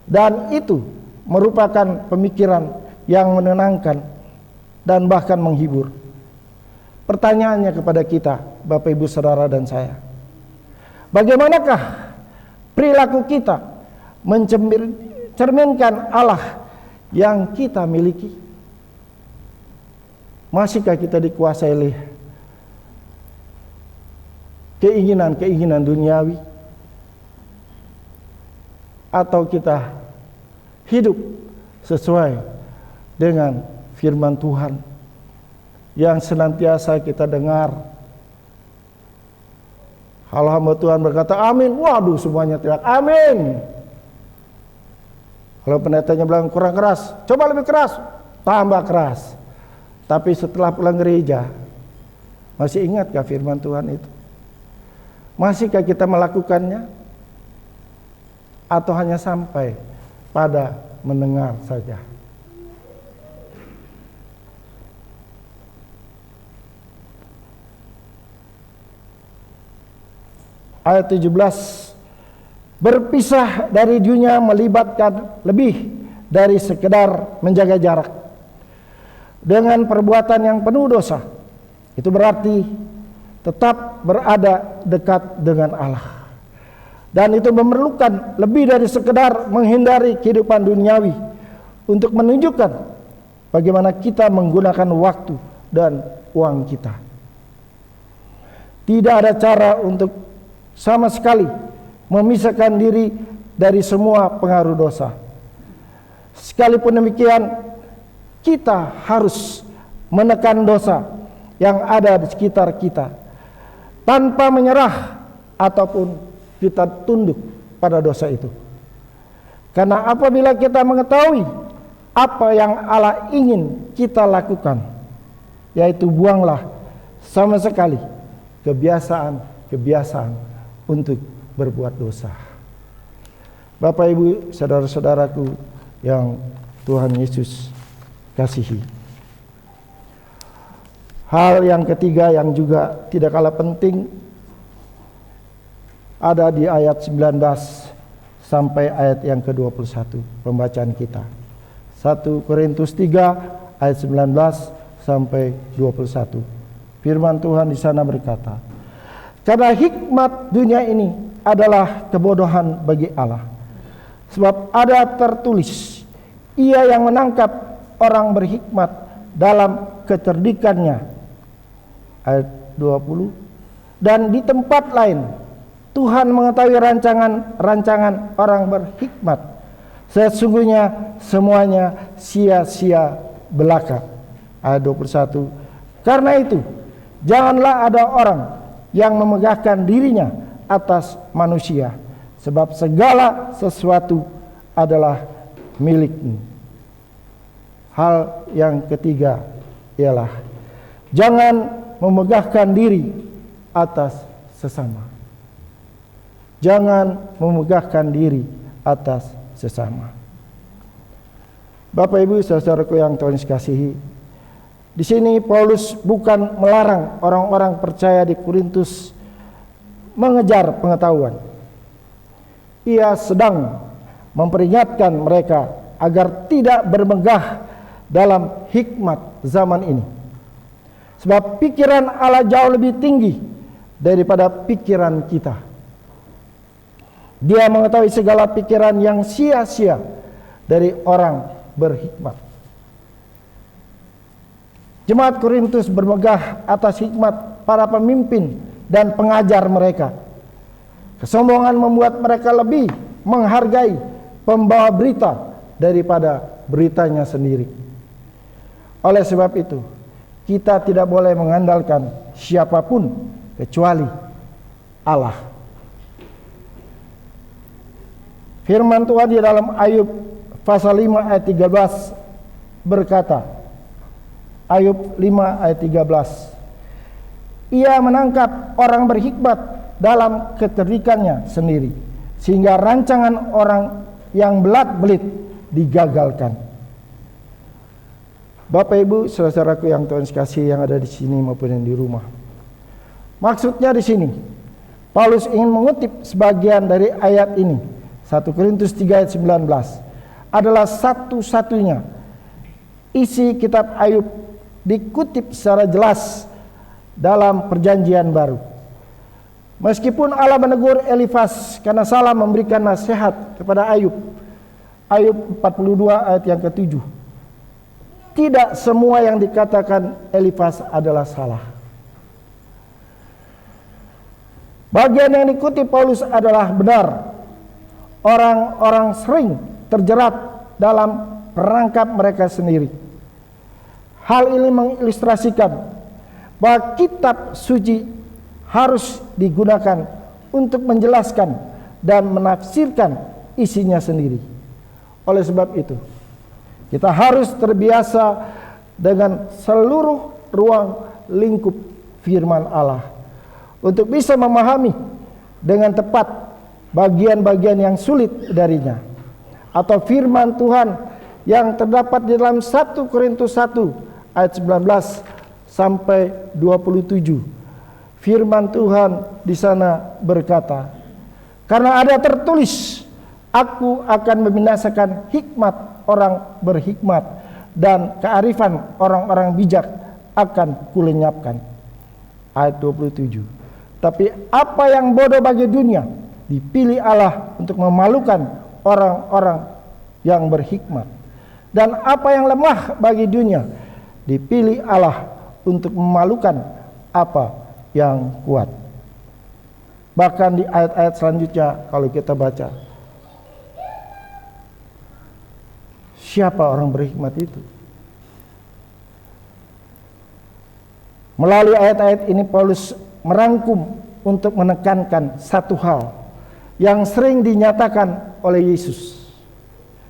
dan itu merupakan pemikiran yang menenangkan dan bahkan menghibur. Pertanyaannya kepada kita, Bapak Ibu Saudara dan saya, bagaimanakah perilaku kita mencerminkan Allah yang kita miliki? Masihkah kita dikuasai oleh keinginan-keinginan duniawi, atau kita hidup sesuai dengan firman Tuhan yang senantiasa kita dengar? Kalau hamba Tuhan berkata amin, waduh semuanya teriak amin. Kalau pendetanya bilang kurang keras, coba lebih keras, tambah keras. Tapi setelah pulang gereja, masih ingatkah firman Tuhan itu? Masihkah kita melakukannya? Atau hanya sampai pada mendengar saja? Ayat 17, berpisah dari dunia melibatkan lebih dari sekedar menjaga jarak dengan perbuatan yang penuh dosa. Itu berarti tetap berada dekat dengan Allah. Dan itu memerlukan lebih dari sekedar menghindari kehidupan duniawi untuk menunjukkan bagaimana kita menggunakan waktu dan uang kita. Tidak ada cara untuk sama sekali memisahkan diri dari semua pengaruh dosa. Sekalipun demikian, kita harus menekan dosa yang ada di sekitar kita tanpa menyerah ataupun kita tunduk pada dosa itu. Karena apabila kita mengetahui apa yang Allah ingin kita lakukan, yaitu buanglah sama sekali kebiasaan untuk berbuat dosa. Bapak Ibu, saudara-saudaraku yang Tuhan Yesus kasihi. Hal yang ketiga yang juga tidak kalah penting ada di ayat 19 sampai ayat yang ke-21 pembacaan kita. 1 Korintus 3 ayat 19 sampai 21. Firman Tuhan di sana berkata, karena hikmat dunia ini adalah kebodohan bagi Allah. Sebab ada tertulis, ia yang menangkap orang berhikmat dalam kecerdikannya. Ayat 20. Dan di tempat lain, Tuhan mengetahui rancangan orang berhikmat. Sesungguhnya semuanya sia-sia belaka. Ayat 21. Karena itu, janganlah ada orang yang memegahkan dirinya atas manusia, sebab segala sesuatu adalah milikmu. Hal yang ketiga ialah jangan memegahkan diri atas sesama. Jangan memegahkan diri atas sesama. Bapak Ibu saudaraku yang Tuhan kasihi, di sini Paulus bukan melarang orang-orang percaya di Korintus mengejar pengetahuan. Ia sedang memperingatkan mereka agar tidak bermegah dalam hikmat zaman ini. Sebab pikiran Allah jauh lebih tinggi daripada pikiran kita. Dia mengetahui segala pikiran yang sia-sia dari orang berhikmat. Jemaat Korintus bermegah atas hikmat para pemimpin dan pengajar mereka. Kesombongan membuat mereka lebih menghargai pembawa berita daripada beritanya sendiri. Oleh sebab itu, kita tidak boleh mengandalkan siapapun kecuali Allah. Firman Tuhan di dalam Ayub pasal 5 ayat 13 berkata, Ayub 5 ayat 13. Ia menangkap orang berhikmat dalam kecerdikannya sendiri, sehingga rancangan orang yang belat-belit digagalkan. Bapak Ibu, saudaraku yang Tuhan kasih yang ada di sini maupun yang di rumah. Maksudnya di sini, Paulus ingin mengutip sebagian dari ayat ini. 1 Korintus 3 ayat 19 adalah satu-satunya isi kitab Ayub dikutip secara jelas dalam perjanjian baru. Meskipun Allah menegur Elifas karena salah memberikan nasihat kepada Ayub. Ayub 42 ayat yang ke-7. Tidak semua yang dikatakan Elifas adalah salah. Bagian yang dikutip Paulus adalah benar. Orang-orang sering terjerat dalam perangkap mereka sendiri. Hal ini mengilustrasikan bahwa kitab suci harus digunakan untuk menjelaskan dan menafsirkan isinya sendiri. Oleh sebab itu, kita harus terbiasa dengan seluruh ruang lingkup firman Allah untuk bisa memahami dengan tepat bagian-bagian yang sulit darinya, atau firman Tuhan yang terdapat di dalam 1 Korintus 1 ayat 19 sampai 27. Firman Tuhan di sana berkata, karena ada tertulis, aku akan membinasakan hikmat orang berhikmat dan kearifan orang-orang bijak akan kulenyapkan. Ayat 27. Tapi apa yang bodoh bagi dunia dipilih Allah untuk memalukan orang-orang yang berhikmat, dan apa yang lemah bagi dunia dipilih Allah untuk memalukan apa yang kuat. Bahkan di ayat-ayat selanjutnya kalau kita baca, siapa orang berhikmat itu? Melalui ayat-ayat ini Paulus merangkum untuk menekankan satu hal yang sering dinyatakan oleh Yesus,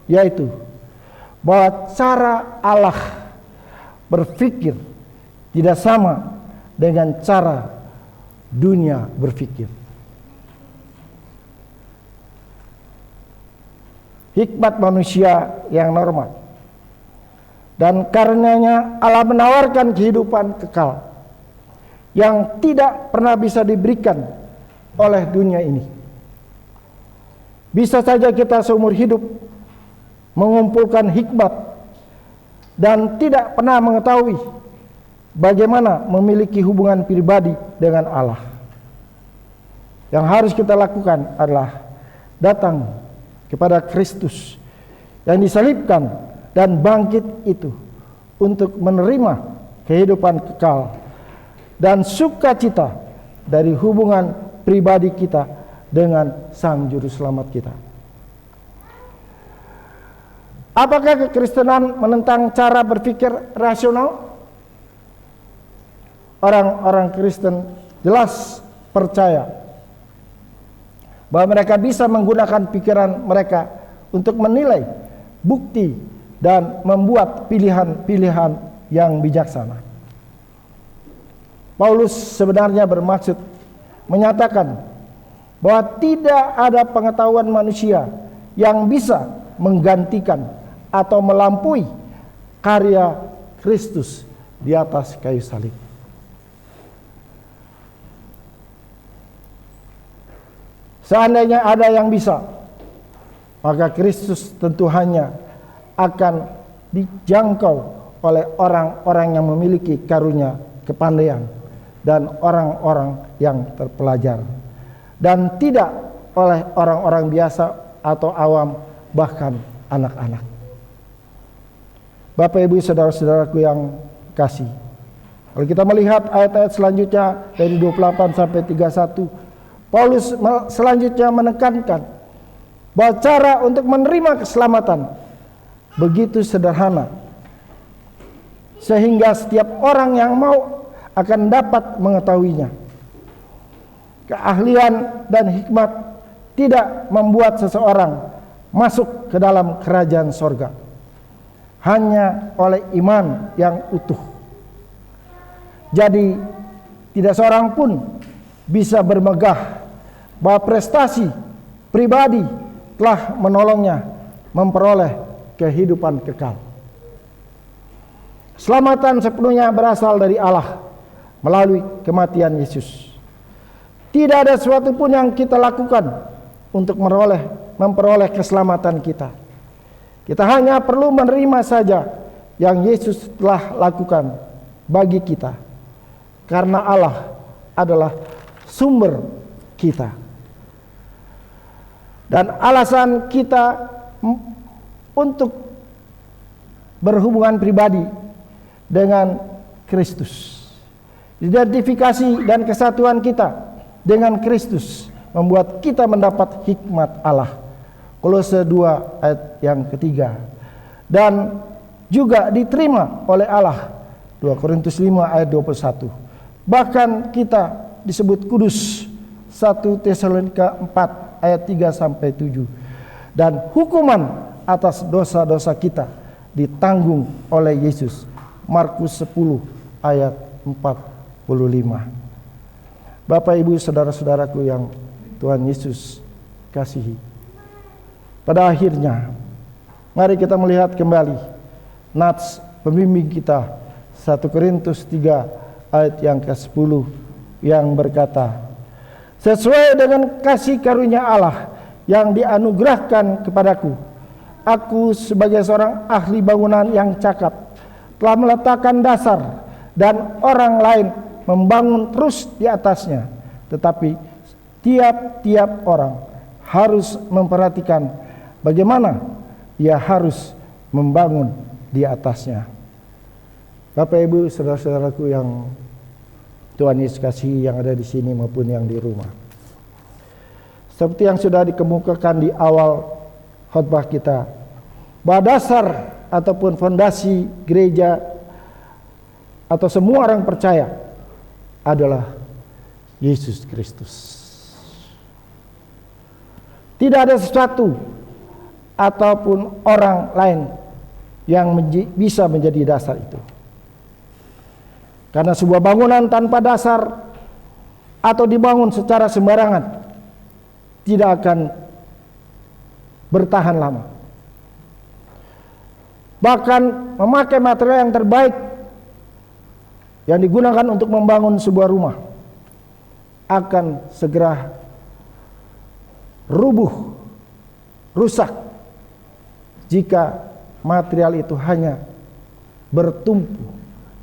yaitu bahwa cara Allah berpikir tidak sama dengan cara dunia berpikir. Hikmat manusia yang normal, dan karenanya Allah menawarkan kehidupan kekal yang tidak pernah bisa diberikan oleh dunia ini. Bisa saja kita seumur hidup mengumpulkan hikmat dan tidak pernah mengetahui bagaimana memiliki hubungan pribadi dengan Allah. Yang harus kita lakukan adalah datang kepada Kristus yang disalibkan dan bangkit itu untuk menerima kehidupan kekal dan sukacita dari hubungan pribadi kita dengan Sang Juru Selamat kita. Apakah kekristenan menentang cara berpikir rasional? Orang-orang Kristen jelas percaya bahwa mereka bisa menggunakan pikiran mereka untuk menilai bukti dan membuat pilihan-pilihan yang bijaksana. Paulus sebenarnya bermaksud menyatakan bahwa tidak ada pengetahuan manusia yang bisa menggantikan atau melampaui karya Kristus di atas kayu salib. Seandainya ada yang bisa, maka Kristus tentu hanya akan dijangkau oleh orang-orang yang memiliki karunia kepandaian dan orang-orang yang terpelajar, dan tidak oleh orang-orang biasa atau awam, bahkan anak-anak. Bapak, Ibu, saudara-saudaraku yang kasih, kalau kita melihat ayat-ayat selanjutnya dari 28 sampai 31, Paulus selanjutnya menekankan bahwa cara untuk menerima keselamatan begitu sederhana, sehingga setiap orang yang mau akan dapat mengetahuinya. Keahlian dan hikmat tidak membuat seseorang masuk ke dalam kerajaan sorga, hanya oleh iman yang utuh. Jadi tidak seorang pun bisa bermegah bahwa prestasi pribadi telah menolongnya memperoleh kehidupan kekal. Keselamatan sepenuhnya berasal dari Allah melalui kematian Yesus. Tidak ada sesuatu pun yang kita lakukan untuk memperoleh keselamatan kita. Kita hanya perlu menerima saja yang Yesus telah lakukan bagi kita, karena Allah adalah sumber kita. Dan alasan kita untuk berhubungan pribadi dengan Kristus, identifikasi dan kesatuan kita dengan Kristus membuat kita mendapat hikmat Allah. Kolose 2 ayat yang ketiga. Dan juga diterima oleh Allah. 2 Korintus 5 ayat 21. Bahkan kita disebut kudus. 1 Tesalonika 4 ayat 3 sampai 7. Dan hukuman atas dosa-dosa kita ditanggung oleh Yesus. Markus 10 ayat 45. Bapak, Ibu, saudara-saudaraku yang Tuhan Yesus kasihi, pada akhirnya mari kita melihat kembali nats pembimbing kita 1 Korintus 3 ayat yang ke-10 yang berkata, sesuai dengan kasih karunia Allah yang dianugerahkan kepadaku, aku sebagai seorang ahli bangunan yang cakap telah meletakkan dasar dan orang lain membangun terus di atasnya. Tetapi tiap-tiap orang harus memperhatikan bagaimana ia harus membangun di atasnya. Bapak, Ibu, saudara-saudaraku yang Tuhan Yesus kasihi yang ada di sini maupun yang di rumah. Seperti yang sudah dikemukakan di awal khotbah kita, bahwa dasar ataupun fondasi gereja atau semua orang percaya adalah Yesus Kristus. Tidak ada sesuatu ataupun orang lain yang bisa menjadi dasar itu. Karena sebuah bangunan tanpa dasar atau dibangun secara sembarangan tidak akan bertahan lama. Bahkan memakai material yang terbaik yang digunakan untuk membangun sebuah rumah akan segera rubuh, rusak jika material itu hanya bertumpu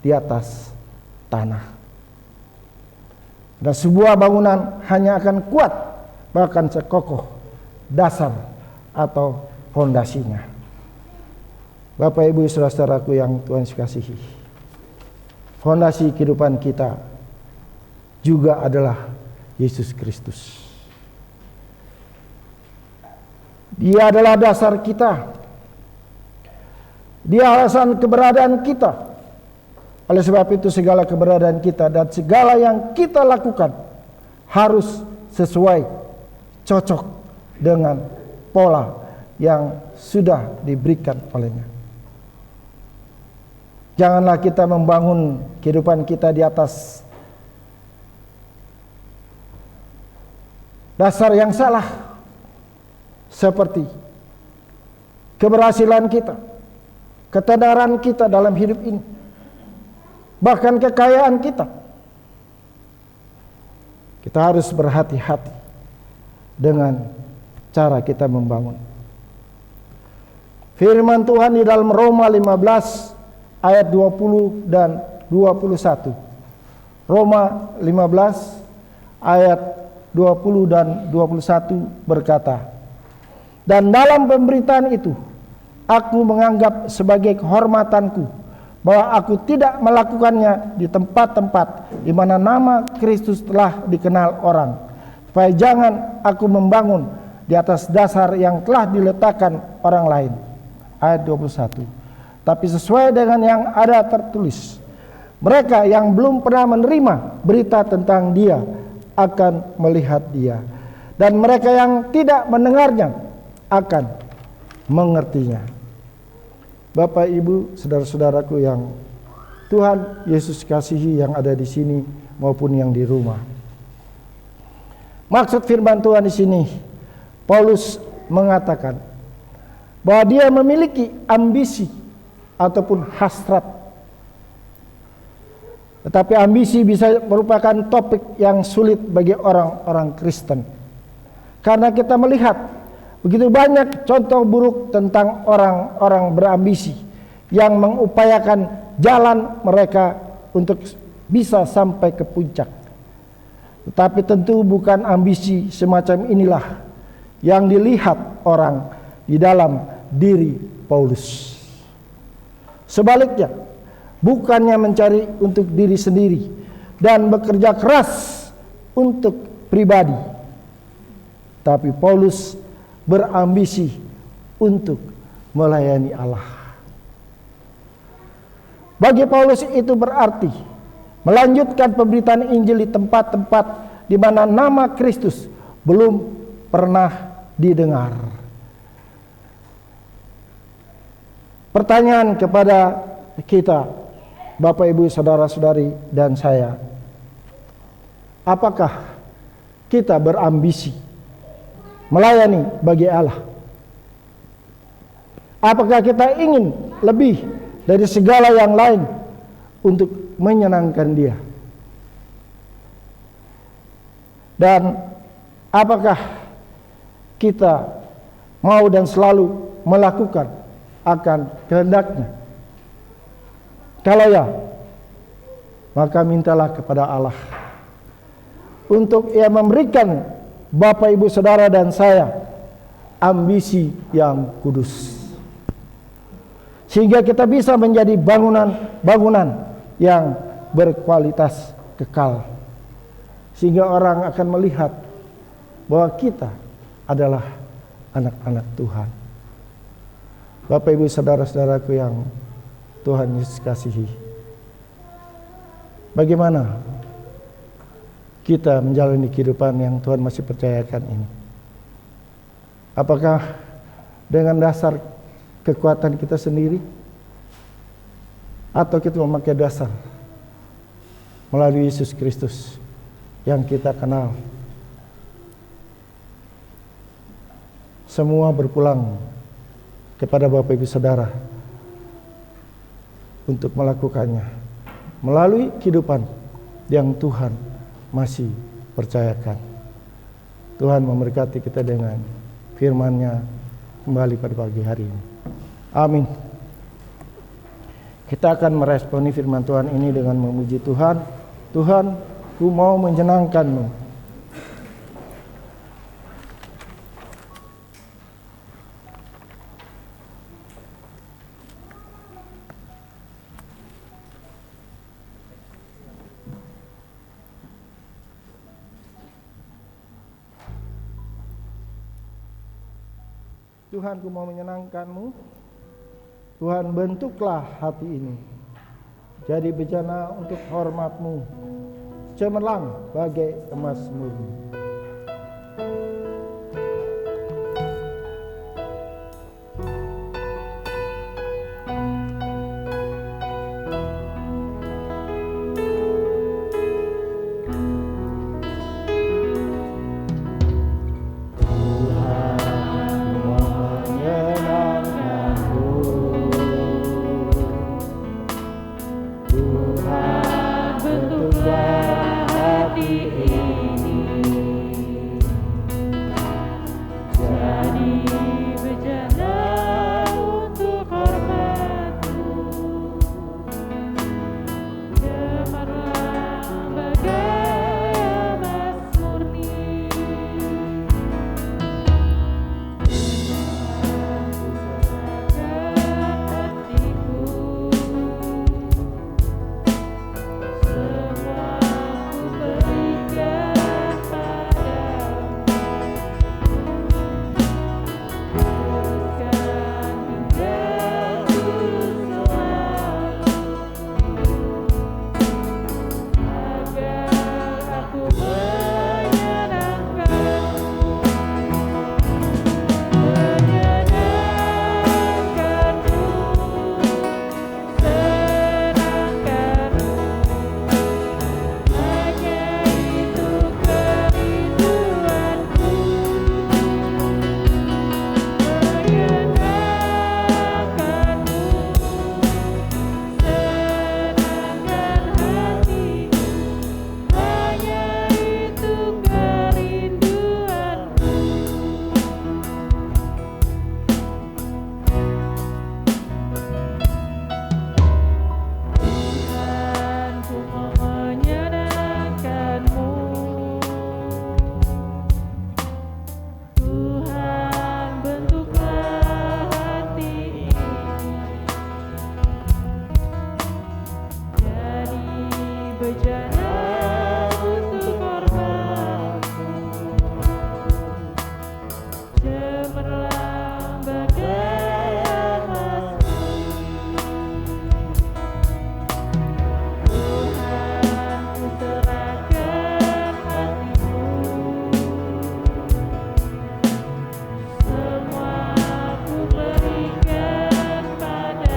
di atas tanah. Dan sebuah bangunan hanya akan kuat, bahkan sekokoh dasar atau fondasinya. Bapak, Ibu, saudara-saudaraku yang Tuhan kasihi, fondasi kehidupan kita juga adalah Yesus Kristus. Dia adalah dasar kita. Dia alasan keberadaan kita. Oleh sebab itu segala keberadaan kita dan segala yang kita lakukan harus sesuai, cocok dengan pola yang sudah diberikan olehnya. Janganlah kita membangun kehidupan kita di atas dasar yang salah, seperti keberhasilan kita, ketenaran kita dalam hidup ini, bahkan kekayaan kita. Kita harus berhati-hati dengan cara kita membangun. Firman Tuhan di dalam Roma 15 ayat 20 dan 21. Roma 15 ayat 20 dan 21 berkata, dan dalam pemberitaan itu aku menganggap sebagai kehormatanku bahwa aku tidak melakukannya di tempat-tempat di mana nama Kristus telah dikenal orang, supaya jangan aku membangun di atas dasar yang telah diletakkan orang lain. Ayat 21. Tapi sesuai dengan yang ada tertulis, mereka yang belum pernah menerima berita tentang Dia akan melihat Dia, dan mereka yang tidak mendengarnya akan mengertinya. Bapak, Ibu, saudara-saudaraku yang Tuhan Yesus kasihi yang ada di sini maupun yang di rumah. Maksud firman Tuhan di sini, Paulus mengatakan bahwa dia memiliki ambisi ataupun hasrat. Tetapi ambisi bisa merupakan topik yang sulit bagi orang-orang Kristen. Karena kita melihat begitu banyak contoh buruk tentang orang-orang berambisi yang mengupayakan jalan mereka untuk bisa sampai ke puncak. Tetapi tentu bukan ambisi semacam inilah yang dilihat orang di dalam diri Paulus. Sebaliknya, bukannya mencari untuk diri sendiri dan bekerja keras untuk pribadi, tapi Paulus berambisi untuk melayani Allah. Bagi Paulus itu berarti melanjutkan pemberitaan Injil di tempat-tempat di mana nama Kristus belum pernah didengar. Pertanyaan kepada kita, Bapak Ibu Saudara-saudari dan saya, apakah kita berambisi melayani bagi Allah? Apakah kita ingin lebih dari segala yang lain untuk menyenangkan Dia? Dan apakah kita mau dan selalu melakukan akan kehendak-Nya? Kalau ya, maka mintalah kepada Allah untuk Ia memberikan Bapak Ibu Saudara dan saya ambisi yang kudus, sehingga kita bisa menjadi bangunan-bangunan yang berkualitas kekal, sehingga orang akan melihat bahwa kita adalah anak-anak Tuhan. Bapak Ibu Saudara-saudaraku yang Tuhan Yesus kasihi, bagaimana kita menjalani kehidupan yang Tuhan masih percayakan ini? Apakah dengan dasar kekuatan kita sendiri, atau kita memakai dasar melalui Yesus Kristus yang kita kenal? Semua berpulang kepada Bapak Ibu Saudara untuk melakukannya melalui kehidupan yang Tuhan masih percayakan. Tuhan memberkati kita dengan firman-Nya kembali pada pagi hari ini. Amin. Kita akan meresponi firman Tuhan ini dengan memuji Tuhan. Tuhan, ku mau menyenangkan-Mu. Tuhan, ku mau menyenangkan-Mu. Tuhan, bentuklah hati ini jadi bejana untuk hormat-Mu, cemerlang bagai emas murni. Semua ku berikan pada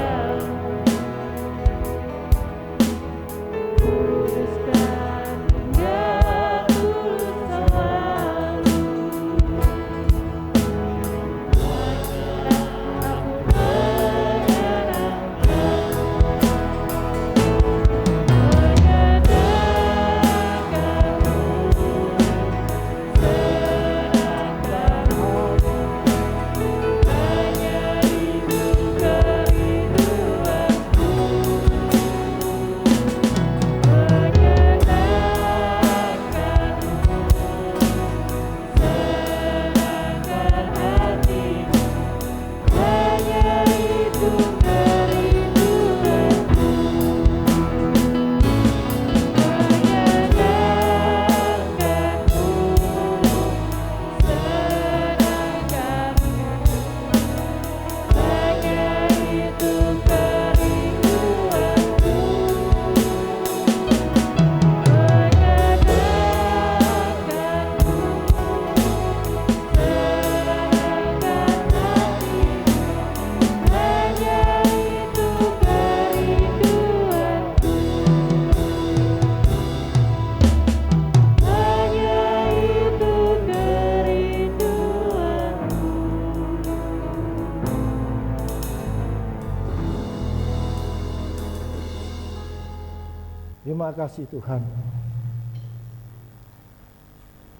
Terima kasih Tuhan.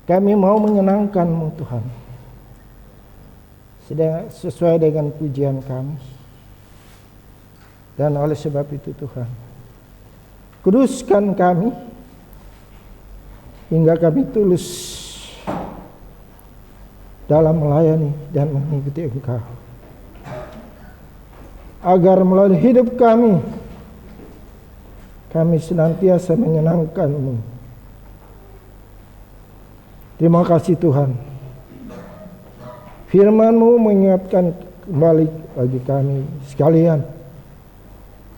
Kami mau menyenangkan-Mu Tuhan, sesuai dengan pujian kami. Dan oleh sebab itu Tuhan, kuduskan kami hingga kami tulus dalam melayani dan mengikuti Engkau, agar melalui hidup kami senantiasa menyenangkan-Mu. Terima kasih Tuhan. Firman-Mu mengingatkan kembali bagi kami sekalian,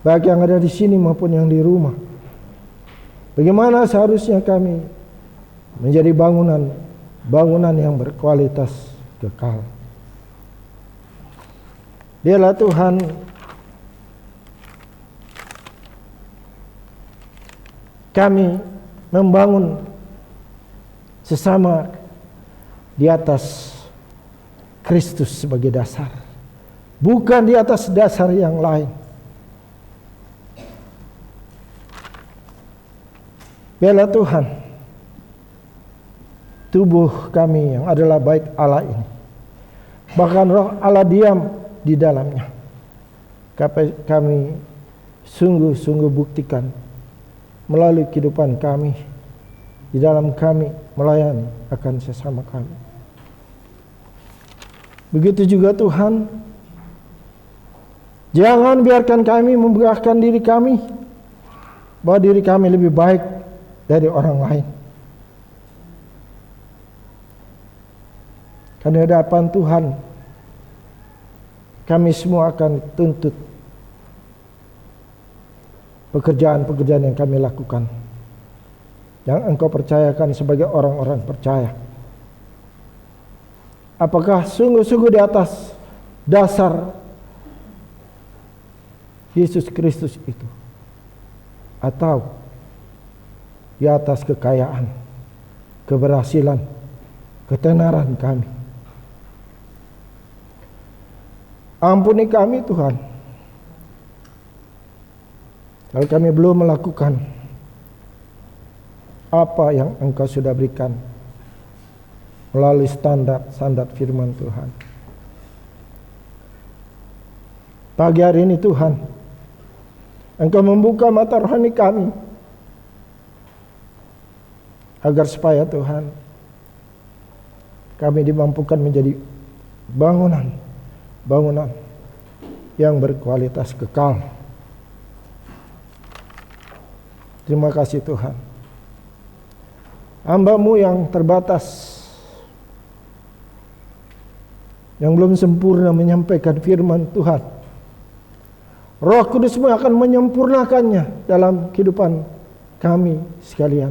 baik yang ada di sini maupun yang di rumah, bagaimana seharusnya kami menjadi bangunan yang berkualitas kekal. Biarlah Tuhan kami membangun sesama di atas Kristus sebagai dasar, bukan di atas dasar yang lain. Biarlah Tuhan, tubuh kami yang adalah bait Allah ini, bahkan roh Allah diam di dalamnya, kami sungguh-sungguh buktikan melalui kehidupan kami, di dalam kami melayani akan sesama kami. Begitu juga Tuhan, jangan biarkan kami membanggakan diri kami, bahwa diri kami lebih baik dari orang lain. Karena di hadapan Tuhan, kami semua akan tuntut pekerjaan-pekerjaan yang kami lakukan, yang Engkau percayakan sebagai orang-orang percaya. Apakah sungguh-sungguh di atas dasar Yesus Kristus itu, atau di atas kekayaan, keberhasilan, ketenaran kami? Ampuni kami Tuhan, kalau kami belum melakukan apa yang Engkau sudah berikan melalui standar firman Tuhan. Pagi hari ini Tuhan, Engkau membuka mata rohani kami, agar supaya Tuhan, kami dimampukan menjadi bangunan yang berkualitas kekal. Terima kasih Tuhan. Hamba-Mu yang terbatas, yang belum sempurna menyampaikan firman Tuhan, Roh Kudus-Mu akan menyempurnakannya dalam kehidupan kami sekalian,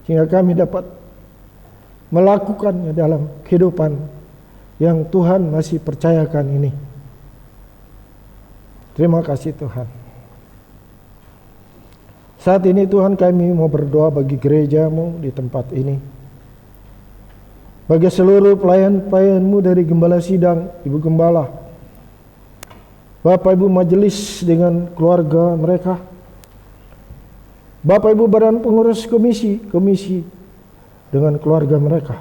sehingga kami dapat melakukannya dalam kehidupan yang Tuhan masih percayakan ini. Terima kasih Tuhan. Saat ini Tuhan, kami mau berdoa bagi gereja-Mu di tempat ini, bagi seluruh pelayan-pelayan-Mu dari Gembala Sidang, Ibu Gembala, Bapak Ibu Majelis dengan keluarga mereka, Bapak Ibu Badan Pengurus Komisi dengan keluarga mereka,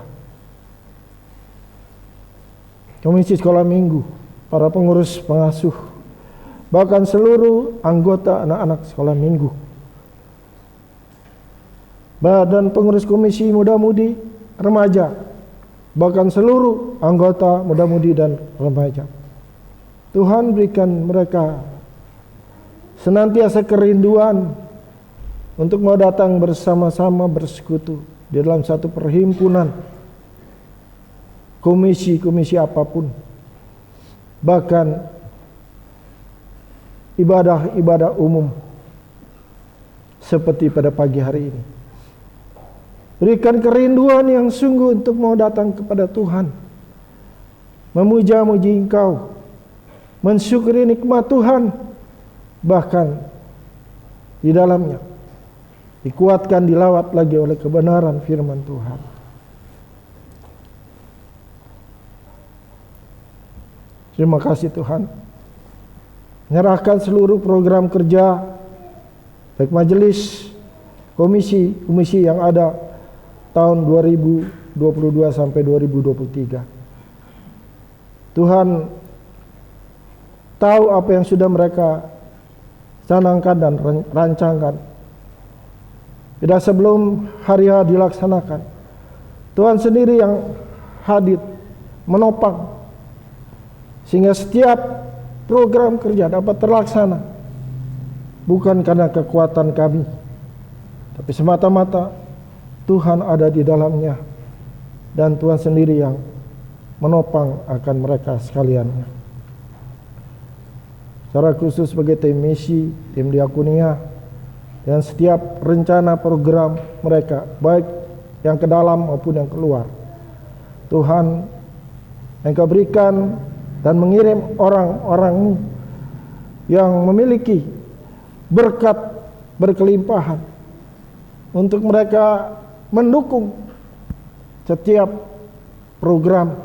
Komisi Sekolah Minggu, para pengurus pengasuh, bahkan seluruh anggota anak-anak sekolah minggu, Badan Pengurus Komisi Muda-Mudi Remaja, bahkan seluruh anggota muda-mudi dan remaja. Tuhan, berikan mereka senantiasa kerinduan untuk mau datang bersama-sama bersekutu di dalam satu perhimpunan, komisi apapun, bahkan ibadah-ibadah umum seperti pada pagi hari ini. Berikan kerinduan yang sungguh untuk mau datang kepada Tuhan, memuja-muji Engkau, mensyukuri nikmat Tuhan, bahkan di dalamnya dikuatkan, dilawat lagi oleh kebenaran firman Tuhan. Terima kasih Tuhan. Menyerahkan seluruh program kerja, baik majelis, komisi yang ada tahun 2022 sampai 2023. Tuhan tahu apa yang sudah mereka canangkan dan rancangkan. Tidak sebelum hari H dilaksanakan, Tuhan sendiri yang hadir menopang sehingga setiap program kerja dapat terlaksana, bukan karena kekuatan kami, tapi semata-mata Tuhan ada di dalamnya, dan Tuhan sendiri yang menopang akan mereka sekalian. Secara khusus bagi tim misi, tim diakonia, dan setiap rencana program mereka, baik yang ke dalam maupun yang keluar, Tuhan, Engkau berikan dan mengirim orang-orang yang memiliki berkat berkelimpahan untuk mereka mendukung setiap program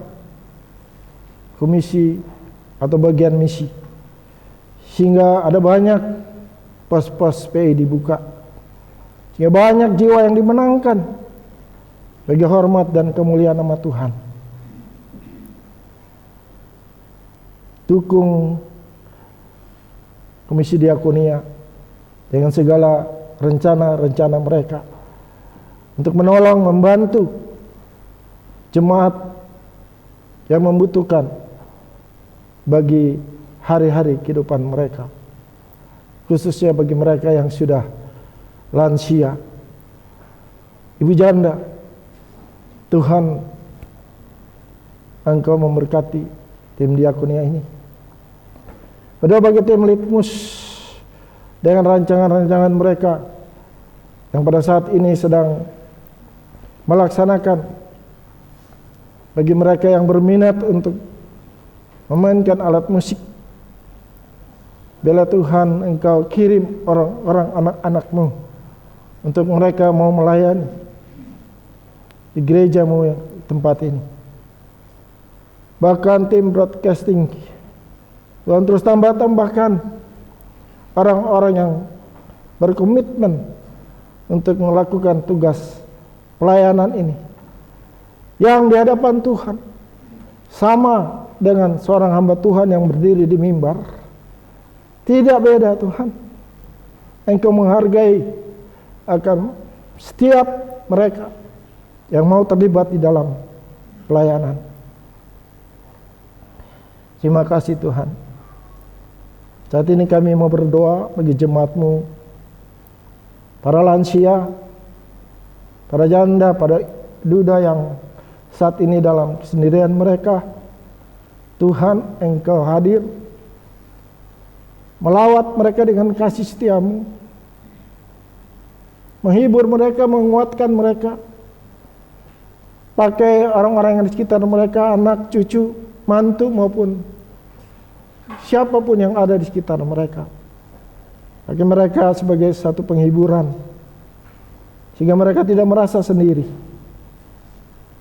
komisi atau bagian misi, sehingga ada banyak pos-pos PI dibuka, sehingga banyak jiwa yang dimenangkan bagi hormat dan kemuliaan nama Tuhan. Dukung komisi diakonia dengan segala rencana-rencana mereka untuk menolong, membantu jemaat yang membutuhkan bagi hari-hari kehidupan mereka, khususnya bagi mereka yang sudah lansia, ibu janda. Tuhan, Engkau memberkati tim diakonia ini. Berdoa bagi tim Litmus dengan rancangan-rancangan mereka yang pada saat ini sedang melaksanakan, bagi mereka yang berminat untuk memainkan alat musik. Bila Tuhan, Engkau kirim orang-orang anak-anak-Mu untuk mereka mau melayani di gereja-Mu yang tempat ini. Bahkan tim broadcasting, Tuhan terus tambahkan orang-orang yang berkomitmen untuk melakukan tugas pelayanan ini, yang di hadapan Tuhan sama dengan seorang hamba Tuhan yang berdiri di mimbar. Tidak beda Tuhan. Engkau menghargai akan setiap mereka yang mau terlibat di dalam pelayanan. Terima kasih Tuhan. Saat ini kami mau berdoa bagi jemaat-Mu, para lansia, para janda, para duda yang saat ini dalam kesendirian mereka. Tuhan, Engkau hadir melawat mereka dengan kasih setia-Mu, menghibur mereka, menguatkan mereka. Pakai orang-orang yang di sekitar mereka, anak, cucu, mantu maupun siapapun yang ada di sekitar mereka. bagi mereka sebagai satu penghiburan, sehingga mereka tidak merasa sendiri.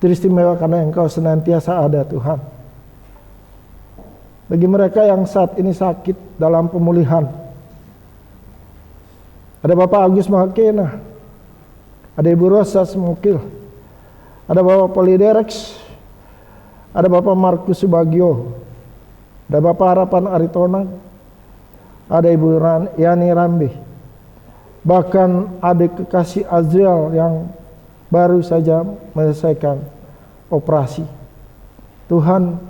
Teristimewa karena Engkau senantiasa ada, Tuhan. Bagi mereka yang saat ini sakit dalam pemulihan, ada Bapak Agus Mahakena, ada Ibu Rosa Semukil, ada Bapak Poliderex, ada Bapak Markus Subagio, ada Bapak Harapan Aritonang, ada Ibu Yani Rambe, bahkan adik kekasih Azriel yang baru saja menyelesaikan operasi. Tuhan,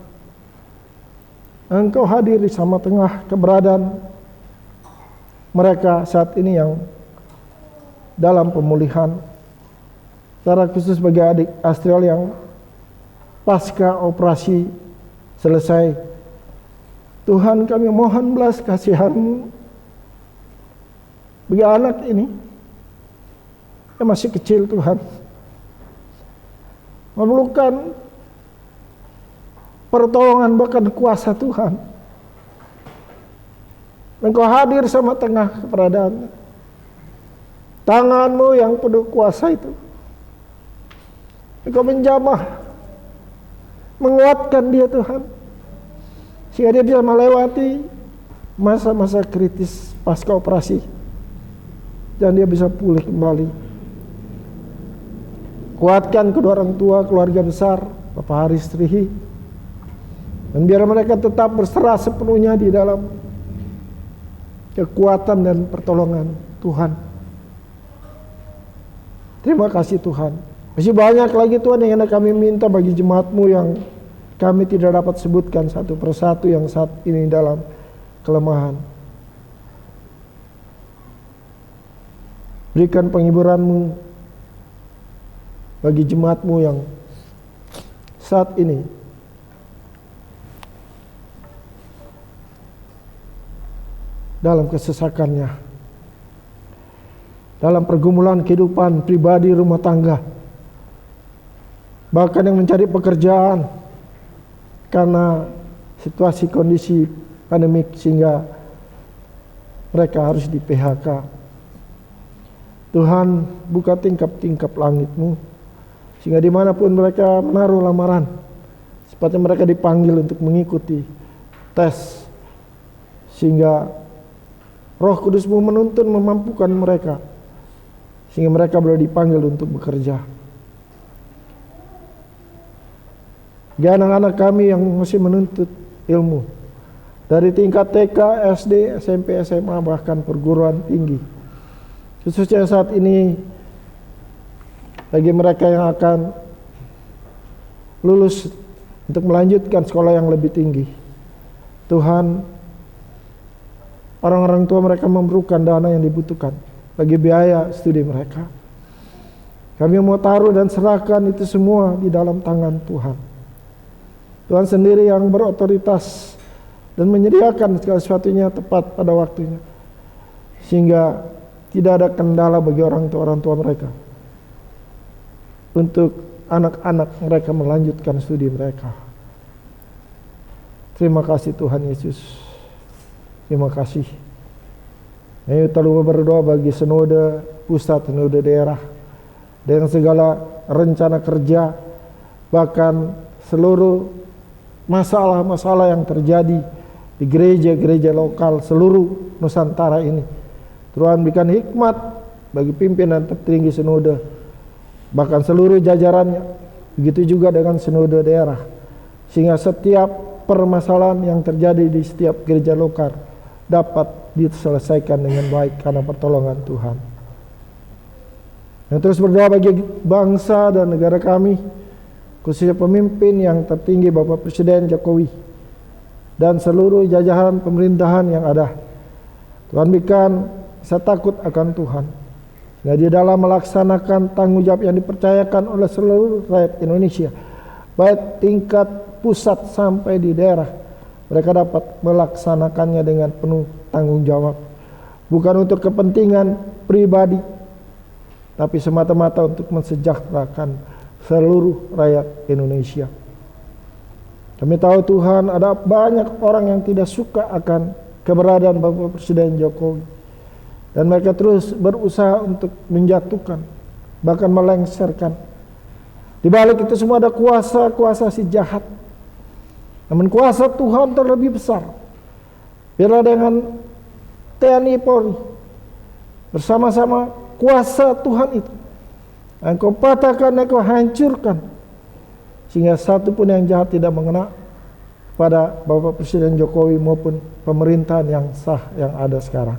Engkau hadir di tengah keberadaan mereka saat ini yang dalam pemulihan, secara khusus bagi adik Azriel yang pasca operasi selesai. Tuhan, kami mohon belas kasihan-Mu bagi anak ini yang masih kecil, Tuhan, memerlukan pertolongan bahkan kuasa Tuhan. Engkau hadir sama tengah keberadaan. Tangan-Mu yang penuh kuasa itu, Engkau menjamah, menguatkan dia, Tuhan, sehingga dia bisa melewati masa-masa kritis pasca operasi dan dia bisa pulih kembali. Kuatkan kedua orang tua, keluarga besar, Bapak Haris Trihi, dan biar mereka tetap berserah sepenuhnya di dalam kekuatan dan pertolongan Tuhan. Terima kasih Tuhan. Masih banyak lagi Tuhan yang kami minta bagi jemaat-Mu yang kami tidak dapat sebutkan satu persatu yang saat ini dalam kelemahan. Berikan penghiburan-Mu bagi jemaat-Mu yang saat ini dalam kesesakannya, dalam pergumulan kehidupan pribadi, rumah tangga, bahkan yang mencari pekerjaan karena situasi kondisi pandemik sehingga mereka harus di PHK. Tuhan, buka tingkap-tingkap langit-Mu sehingga dimanapun mereka menaruh lamaran, sepatutnya mereka dipanggil untuk mengikuti tes, sehingga Roh Kudus-Mu menuntun, memampukan mereka sehingga mereka boleh dipanggil untuk bekerja. Bagi anak-anak kami yang masih menuntut ilmu dari tingkat TK, SD, SMP, SMA, bahkan perguruan tinggi, khususnya saat ini bagi mereka yang akan lulus untuk melanjutkan sekolah yang lebih tinggi, Tuhan, orang-orang tua mereka memerlukan dana yang dibutuhkan bagi biaya studi mereka. Kami mau taruh dan serahkan itu semua di dalam tangan Tuhan. Tuhan sendiri yang berotoritas dan menyediakan segala sesuatunya tepat pada waktunya, sehingga tidak ada kendala bagi orang tua mereka untuk anak-anak mereka melanjutkan studi mereka. Terima kasih Tuhan Yesus. Terima kasih. Ayo terlalu berdoa bagi sinode pusat, sinode daerah, dengan segala rencana kerja, bahkan seluruh masalah-masalah yang terjadi di gereja-gereja lokal seluruh Nusantara ini. Tuhan berikan hikmat bagi pimpinan tertinggi sinode, bahkan seluruh jajarannya, begitu juga dengan sinode daerah, sehingga setiap permasalahan yang terjadi di setiap gereja lokal dapat diselesaikan dengan baik karena pertolongan Tuhan. Dan terus berdoa bagi bangsa dan negara kami, khususnya pemimpin yang tertinggi Bapak Presiden Jokowi dan seluruh jajaran pemerintahan yang ada. Tuhan berikan rasa takut akan Tuhan, nah di dalam melaksanakan tanggung jawab yang dipercayakan oleh seluruh rakyat Indonesia, baik tingkat pusat sampai di daerah, mereka dapat melaksanakannya dengan penuh tanggung jawab, bukan untuk kepentingan pribadi, tapi semata-mata untuk mensejahterakan seluruh rakyat Indonesia. Kami tahu Tuhan, ada banyak orang yang tidak suka akan keberadaan Bapak Presiden Jokowi, dan mereka terus berusaha untuk menjatuhkan, bahkan melengsarkan. Di balik itu semua ada kuasa-kuasa si jahat. Namun kuasa Tuhan terlebih besar. Biarlah dengan TNI Polri bersama-sama kuasa Tuhan itu Engkau patahkan, Engkau hancurkan, sehingga satu pun yang jahat tidak mengena pada Bapak Presiden Jokowi maupun pemerintahan yang sah yang ada sekarang.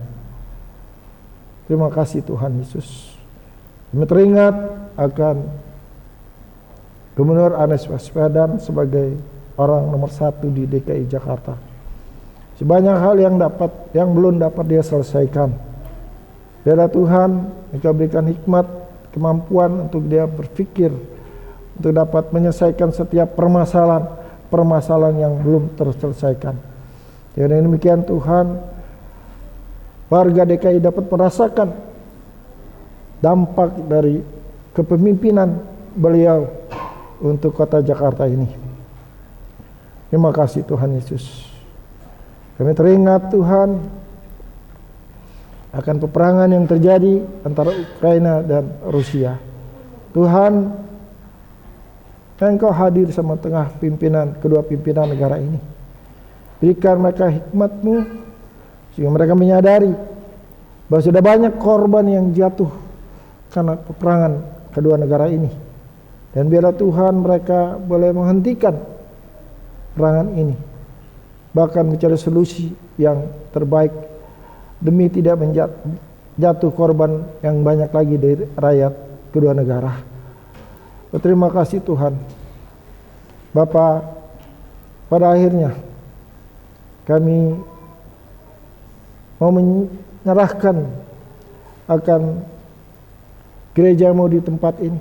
Terima kasih Tuhan Yesus. Kami teringat akan Gubernur Anies Baswedan sebagai orang nomor 1 di DKI Jakarta. Sebanyak hal yang belum dapat dia selesaikan. Biarlah Tuhan Engkau berikan hikmat, kemampuan untuk dia berpikir, untuk dapat menyelesaikan setiap permasalahan yang belum terselesaikan. Dengan demikian Tuhan, warga DKI dapat merasakan dampak dari kepemimpinan beliau untuk kota Jakarta ini. Terima kasih Tuhan Yesus. Kami teringat Tuhan akan peperangan yang terjadi antara Ukraina dan Rusia. Tuhan, Engkau hadir sama tengah kedua pimpinan negara ini. Berikan mereka hikmat-Mu sehingga mereka menyadari bahwa sudah banyak korban yang jatuh karena peperangan kedua negara ini. Dan biarlah Tuhan mereka boleh menghentikan peperangan ini, bahkan mencari solusi yang terbaik demi tidak jatuh korban yang banyak lagi dari rakyat kedua negara. Terima kasih Tuhan. Bapa, pada akhirnya kami mau menyerahkan akan gereja-Mu di tempat ini.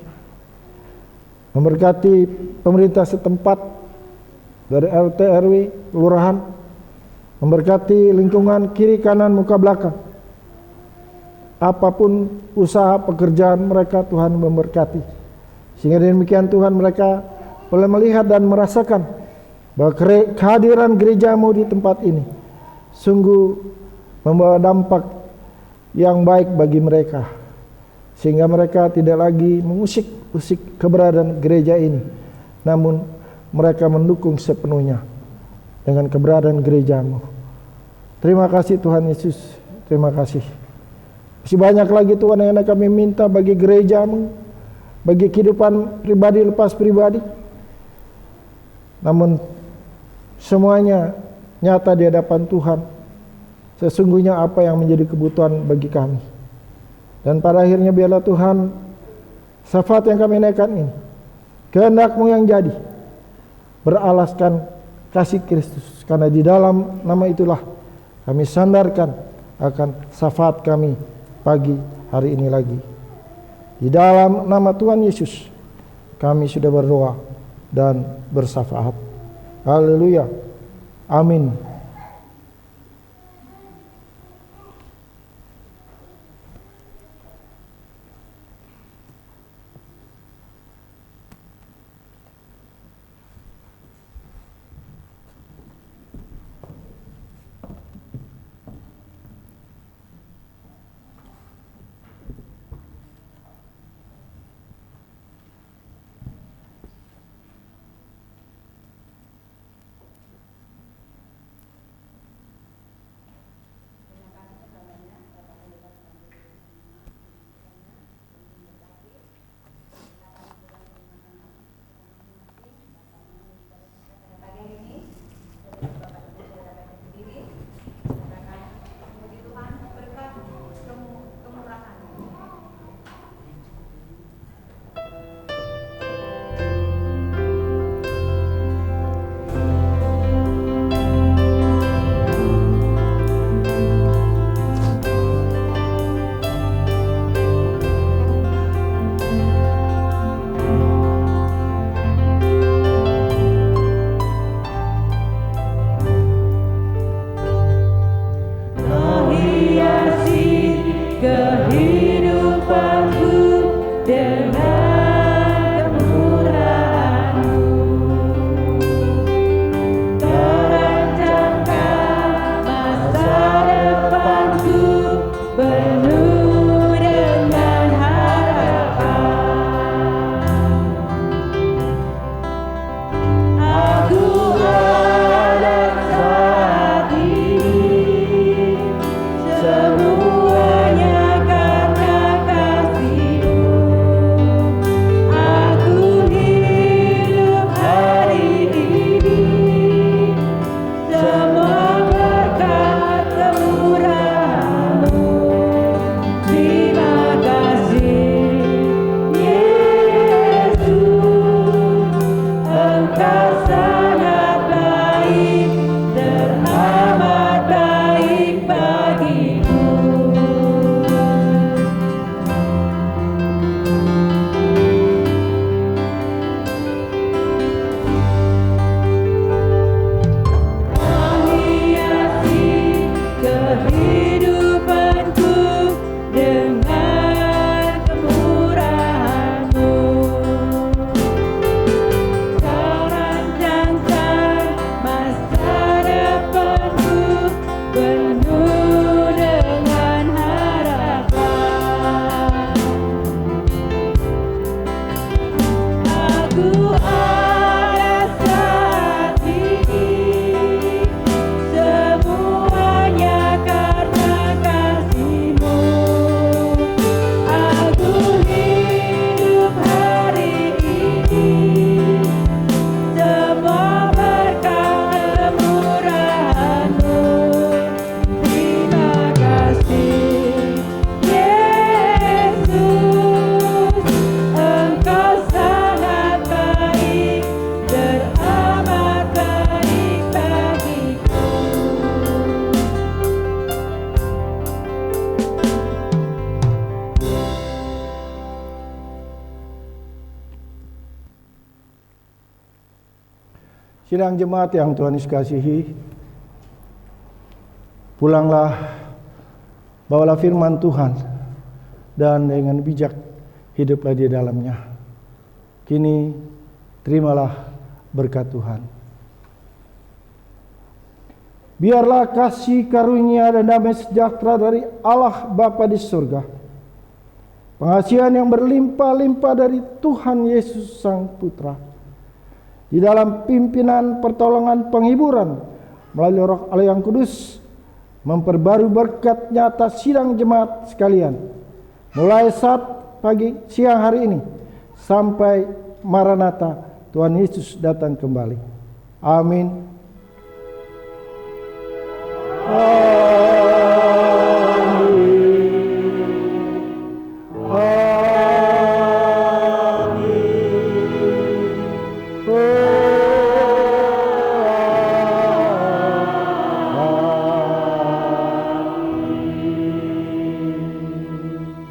Memberkati pemerintah setempat dari RT, RW, kelurahan, memberkati lingkungan kiri, kanan, muka, belakang. Apapun usaha pekerjaan mereka, Tuhan memberkati. Sehingga demikian Tuhan mereka boleh melihat dan merasakan bahwa kehadiran gereja-Mu di tempat ini sungguh membawa dampak yang baik bagi mereka. Sehingga mereka tidak lagi mengusik keberadaan gereja ini, namun mereka mendukung sepenuhnya dengan keberadaan gereja-Mu. Terima kasih Tuhan Yesus. Terima kasih. Masih banyak lagi Tuhan yang kami minta bagi gereja-Mu, bagi kehidupan pribadi lepas pribadi. Namun semuanya nyata di hadapan Tuhan. Sesungguhnya apa yang menjadi kebutuhan bagi kami. Dan pada akhirnya biarlah Tuhan, syafaat yang kami naikkan ini, kehendak-Mu yang jadi, beralaskan kasih Kristus. Karena di dalam nama itulah kami sandarkan akan syafaat kami pagi hari ini lagi. Di dalam nama Tuhan Yesus kami sudah berdoa dan bersyafaat. Haleluya. Amin. Sidang jemaat yang Tuhan Yesus kasihi, pulanglah, bawalah firman Tuhan, dan dengan bijak hiduplah di dalamnya. Kini terimalah berkat Tuhan. Biarlah kasih karunia dan damai sejahtera dari Allah Bapa di surga, pengasihan yang berlimpah-limpah dari Tuhan Yesus Sang Putra, di dalam pimpinan pertolongan penghiburan melalui Roh Allah yang kudus, memperbarui berkat nyata sidang jemaat sekalian, mulai saat pagi siang hari ini sampai Maranatha, Tuhan Yesus datang kembali. Amin.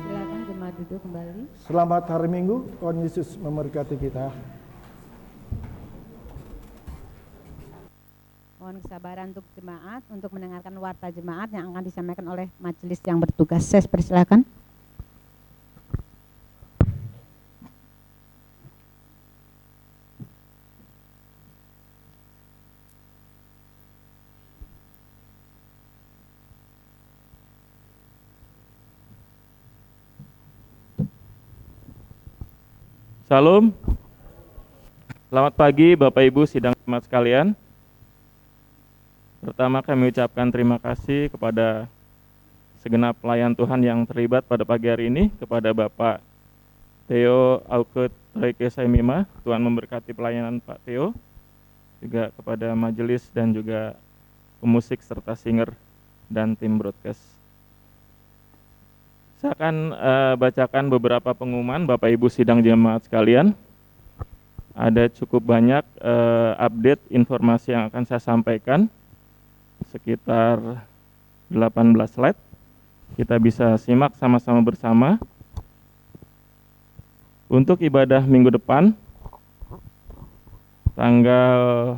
Silakan jemaat duduk kembali. Selamat hari Minggu, Tuhan Yesus memberkati kita. Mohon kesabaran untuk jemaat untuk mendengarkan warta jemaat yang akan disampaikan oleh majelis yang bertugas. Saya persilakan. Salam. Selamat pagi Bapak Ibu sidang jemaat sekalian. Pertama kami ucapkan terima kasih kepada segenap pelayan Tuhan yang terlibat pada pagi hari ini, kepada Bapak Theo Aukut Reke Saimima. Tuhan memberkati pelayanan Pak Theo, juga kepada majelis dan juga pemusik serta singer dan tim broadcast. Saya akan bacakan beberapa pengumuman Bapak Ibu sidang jemaat sekalian. Ada cukup banyak update informasi yang akan saya sampaikan, sekitar 18 slide. Kita bisa simak sama-sama bersama. Untuk ibadah minggu depan, tanggal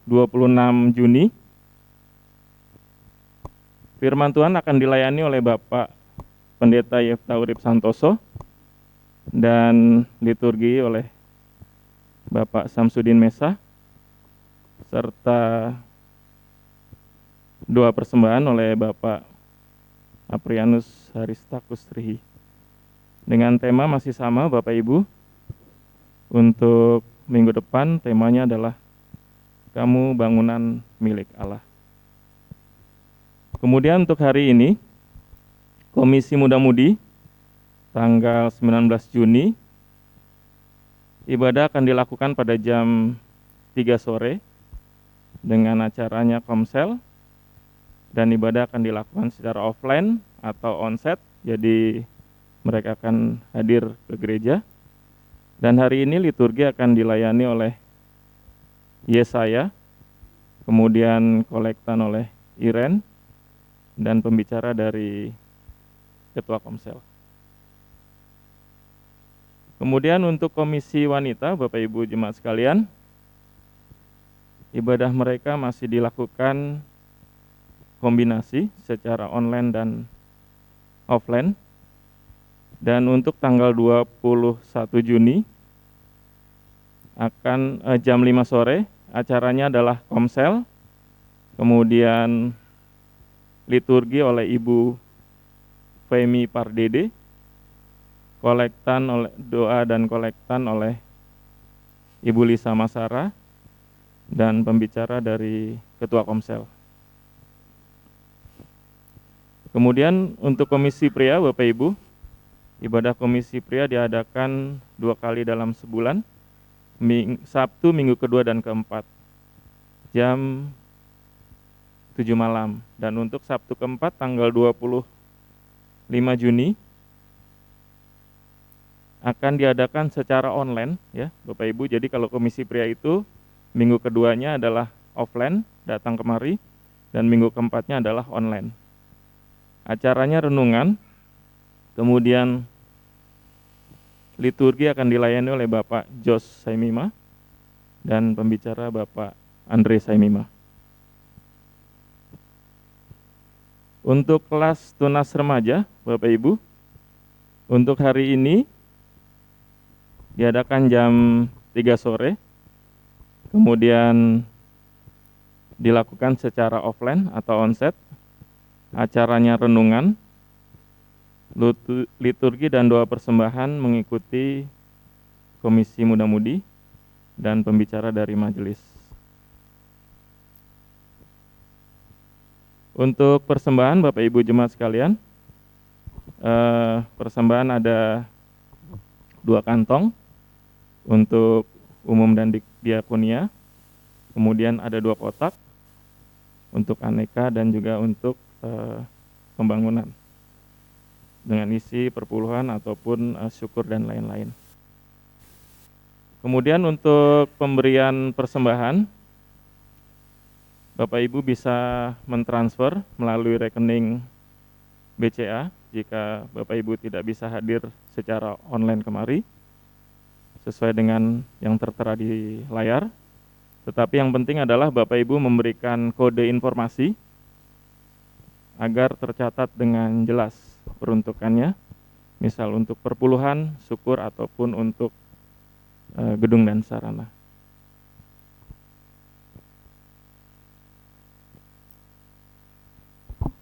26 Juni, firman Tuhan akan dilayani oleh Bapak Pendeta Yefta Urip Santoso dan liturgi oleh Bapak Samsudin Mesa, serta doa persembahan oleh Bapak Aprianus Haristakus Trihi. Dengan tema masih sama Bapak Ibu. Untuk minggu depan temanya adalah kamu bangunan milik Allah. Kemudian untuk hari ini, Komisi Muda-Mudi tanggal 19 Juni, ibadah akan dilakukan pada jam 3 sore dengan acaranya komsel, dan ibadah akan dilakukan secara offline atau onsite, jadi mereka akan hadir ke gereja. Dan hari ini liturgi akan dilayani oleh Yesaya, kemudian kolektan oleh Iren, dan pembicara dari Ketua Komsel. Kemudian untuk Komisi Wanita, Bapak Ibu jemaat sekalian, ibadah mereka masih dilakukan kombinasi secara online dan offline. Dan untuk tanggal 21 Juni akan jam 5 sore, acaranya adalah komsel, kemudian liturgi oleh Ibu Femi Pardede, kolektan oleh doa dan kolektan oleh Ibu Lisa Masara, dan pembicara dari Ketua Komsel. Kemudian untuk Komisi Pria, Bapak Ibu, ibadah Komisi Pria diadakan 2 kali dalam sebulan, Sabtu, Minggu kedua dan keempat, jam 7 malam. Dan untuk Sabtu keempat tanggal 25 Juni akan diadakan secara online ya Bapak Ibu. Jadi kalau Komisi Pria itu minggu keduanya adalah offline, datang kemari, dan minggu keempatnya adalah online. Acaranya renungan, kemudian liturgi akan dilayani oleh Bapak Jos Saimima, dan pembicara Bapak Andre Saimima. Untuk kelas tunas remaja, Bapak Ibu, untuk hari ini diadakan jam 3 sore, kemudian dilakukan secara offline atau onsite. Acaranya renungan, liturgi dan doa persembahan mengikuti komisi muda-mudi dan pembicara dari majelis. Untuk persembahan Bapak Ibu jemaat sekalian, persembahan ada 2 kantong untuk umum dan diakonia, kemudian ada 2 kotak untuk aneka dan juga untuk pembangunan dengan isi perpuluhan ataupun syukur dan lain-lain. Kemudian untuk pemberian persembahan, Bapak Ibu bisa mentransfer melalui rekening BCA jika Bapak Ibu tidak bisa hadir secara online kemari, sesuai dengan yang tertera di layar. Tetapi yang penting adalah Bapak Ibu memberikan kode informasi agar tercatat dengan jelas peruntukannya, misal untuk perpuluhan, syukur, ataupun untuk gedung dan sarana.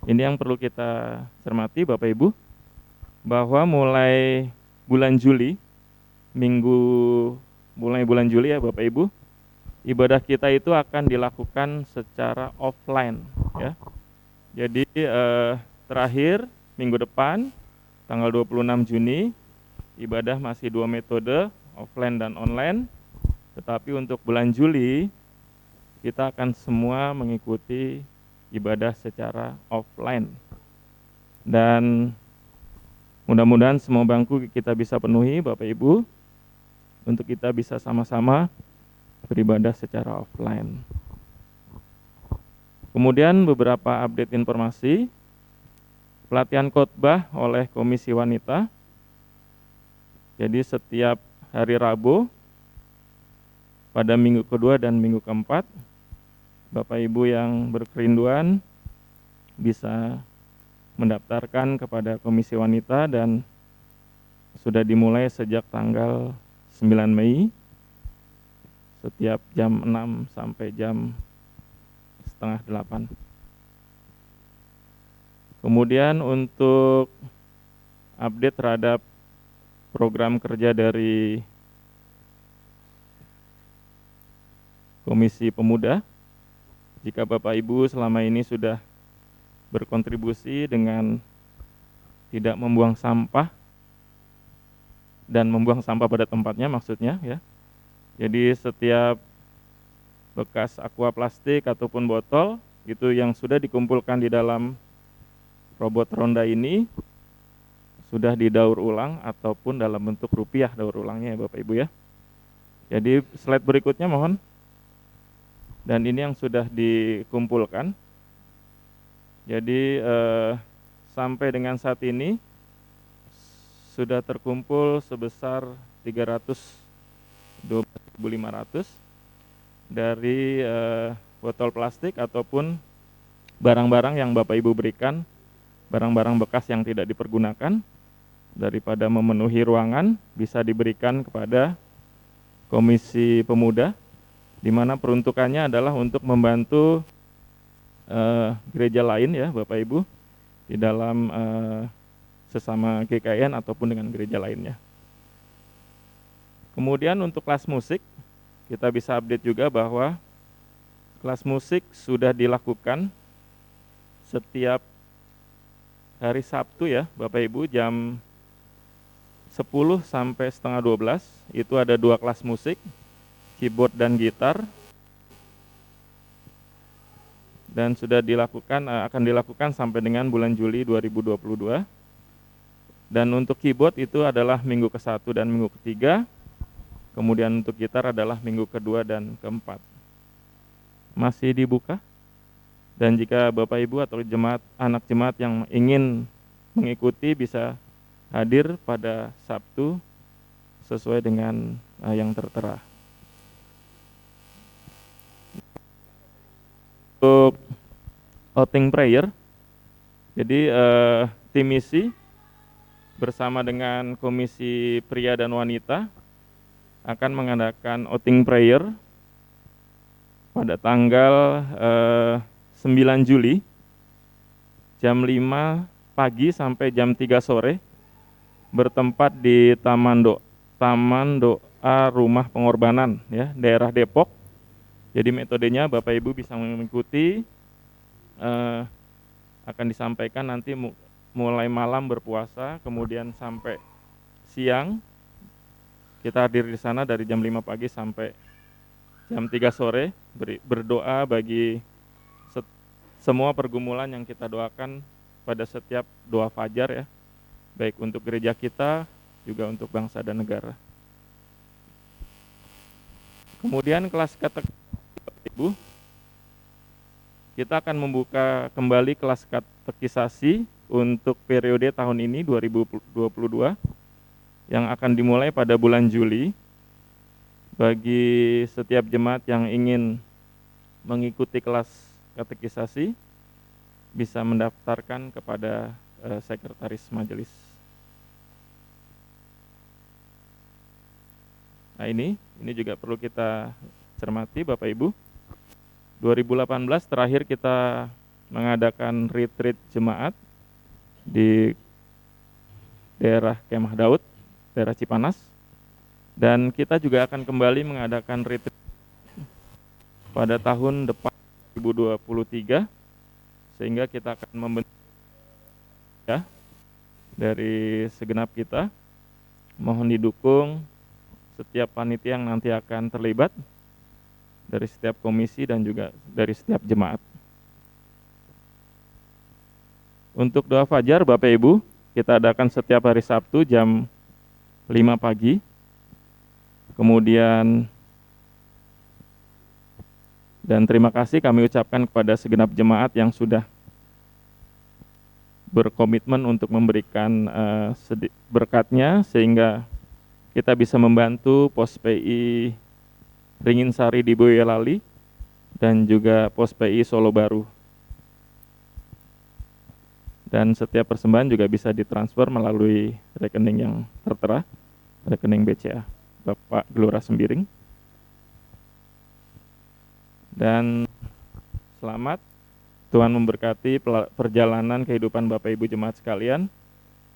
Ini yang perlu kita cermati Bapak Ibu, bahwa mulai bulan Juli, mulai bulan Juli ya Bapak Ibu, ibadah kita itu akan dilakukan secara offline ya. Jadi terakhir minggu depan tanggal 26 Juni ibadah masih 2 metode, offline dan online. Tetapi untuk bulan Juli kita akan semua mengikuti ibadah secara offline. Dan mudah-mudahan semua bangku kita bisa penuhi Bapak Ibu untuk kita bisa sama-sama beribadah secara offline. Kemudian beberapa update informasi. Pelatihan khotbah oleh Komisi Wanita. Jadi setiap hari Rabu pada minggu kedua dan minggu keempat, Bapak Ibu yang berkerinduan bisa mendaftarkan kepada Komisi Wanita dan sudah dimulai sejak tanggal 9 Mei setiap jam 6 sampai jam setengah 8. Kemudian untuk update terhadap program kerja dari Komisi Pemuda, jika Bapak Ibu selama ini sudah berkontribusi dengan tidak membuang sampah dan membuang sampah pada tempatnya maksudnya ya. Jadi setiap bekas aqua plastik ataupun botol itu yang sudah dikumpulkan di dalam robot ronda ini sudah didaur ulang ataupun dalam bentuk rupiah daur ulangnya ya Bapak Ibu ya. Jadi slide berikutnya mohon. Dan ini yang sudah dikumpulkan. Jadi sampai dengan saat ini sudah terkumpul sebesar 312.500 dari botol plastik ataupun barang-barang yang Bapak Ibu berikan, barang-barang bekas yang tidak dipergunakan, daripada memenuhi ruangan bisa diberikan kepada Komisi Pemuda, di mana peruntukannya adalah untuk membantu gereja lain ya Bapak Ibu di dalam sesama GKN ataupun dengan gereja lainnya. Kemudian untuk kelas musik kita bisa update juga bahwa kelas musik sudah dilakukan setiap hari Sabtu ya Bapak Ibu jam 10 sampai setengah 12 itu ada 2 kelas musik, keyboard dan gitar, dan sudah akan dilakukan sampai dengan bulan Juli 2022. Dan untuk keyboard itu adalah minggu ke-1 dan minggu ke-3, kemudian untuk gitar adalah minggu ke-2 dan ke-4. Masih dibuka, dan jika Bapak Ibu atau anak jemaat yang ingin mengikuti bisa hadir pada Sabtu sesuai dengan yang tertera. untuk outing prayer. Jadi tim misi bersama dengan Komisi Pria dan Wanita akan mengadakan outing prayer pada tanggal 9 Juli jam 5 pagi sampai jam 3 sore bertempat di Taman Doa Rumah Pengorbanan ya, daerah Depok. Jadi metodenya Bapak Ibu bisa mengikuti, akan disampaikan nanti mulai malam berpuasa, kemudian sampai siang kita hadir di sana dari jam 5 pagi sampai jam 3 sore, berdoa bagi semua pergumulan yang kita doakan pada setiap doa fajar ya, baik untuk gereja kita, juga untuk bangsa dan negara. Kemudian kelas Ibu, kita akan membuka kembali kelas katekisasi untuk periode tahun ini 2022 yang akan dimulai pada bulan Juli. Bagi setiap jemaat yang ingin mengikuti kelas katekisasi bisa mendaftarkan kepada sekretaris majelis. Nah ini juga perlu kita cermati Bapak Ibu. 2018 terakhir kita mengadakan retreat jemaat di daerah Kemah Daud, daerah Cipanas. Dan kita juga akan kembali mengadakan retreat pada tahun depan 2023, sehingga kita akan membentuk ya dari segenap kita. Mohon didukung setiap panitia yang nanti akan terlibat, dari setiap komisi dan juga dari setiap jemaat. Untuk doa fajar Bapak Ibu, kita adakan setiap hari Sabtu jam 5 pagi. Kemudian dan terima kasih kami ucapkan kepada segenap jemaat yang sudah berkomitmen untuk memberikan berkatnya sehingga kita bisa membantu Pos PI Ringinsari di Boyolali dan juga Pos PI Solo Baru. Dan setiap persembahan juga bisa ditransfer melalui rekening yang tertera, rekening BCA Bapak Gelora Sembiring. Dan selamat, Tuhan memberkati perjalanan kehidupan Bapak Ibu jemaat sekalian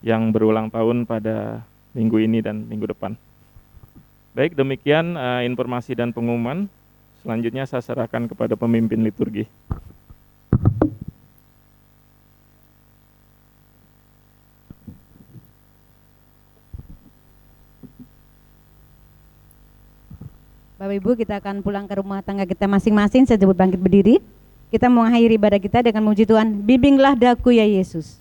yang berulang tahun pada minggu ini dan minggu depan. Baik, demikian informasi dan pengumuman. Selanjutnya saya serahkan kepada pemimpin liturgi. Bapak Ibu, kita akan pulang ke rumah tangga kita masing-masing. Saya sebut bangkit berdiri. Kita mengakhiri ibadah kita dengan memuji Tuhan. Bimbinglah daku ya Yesus.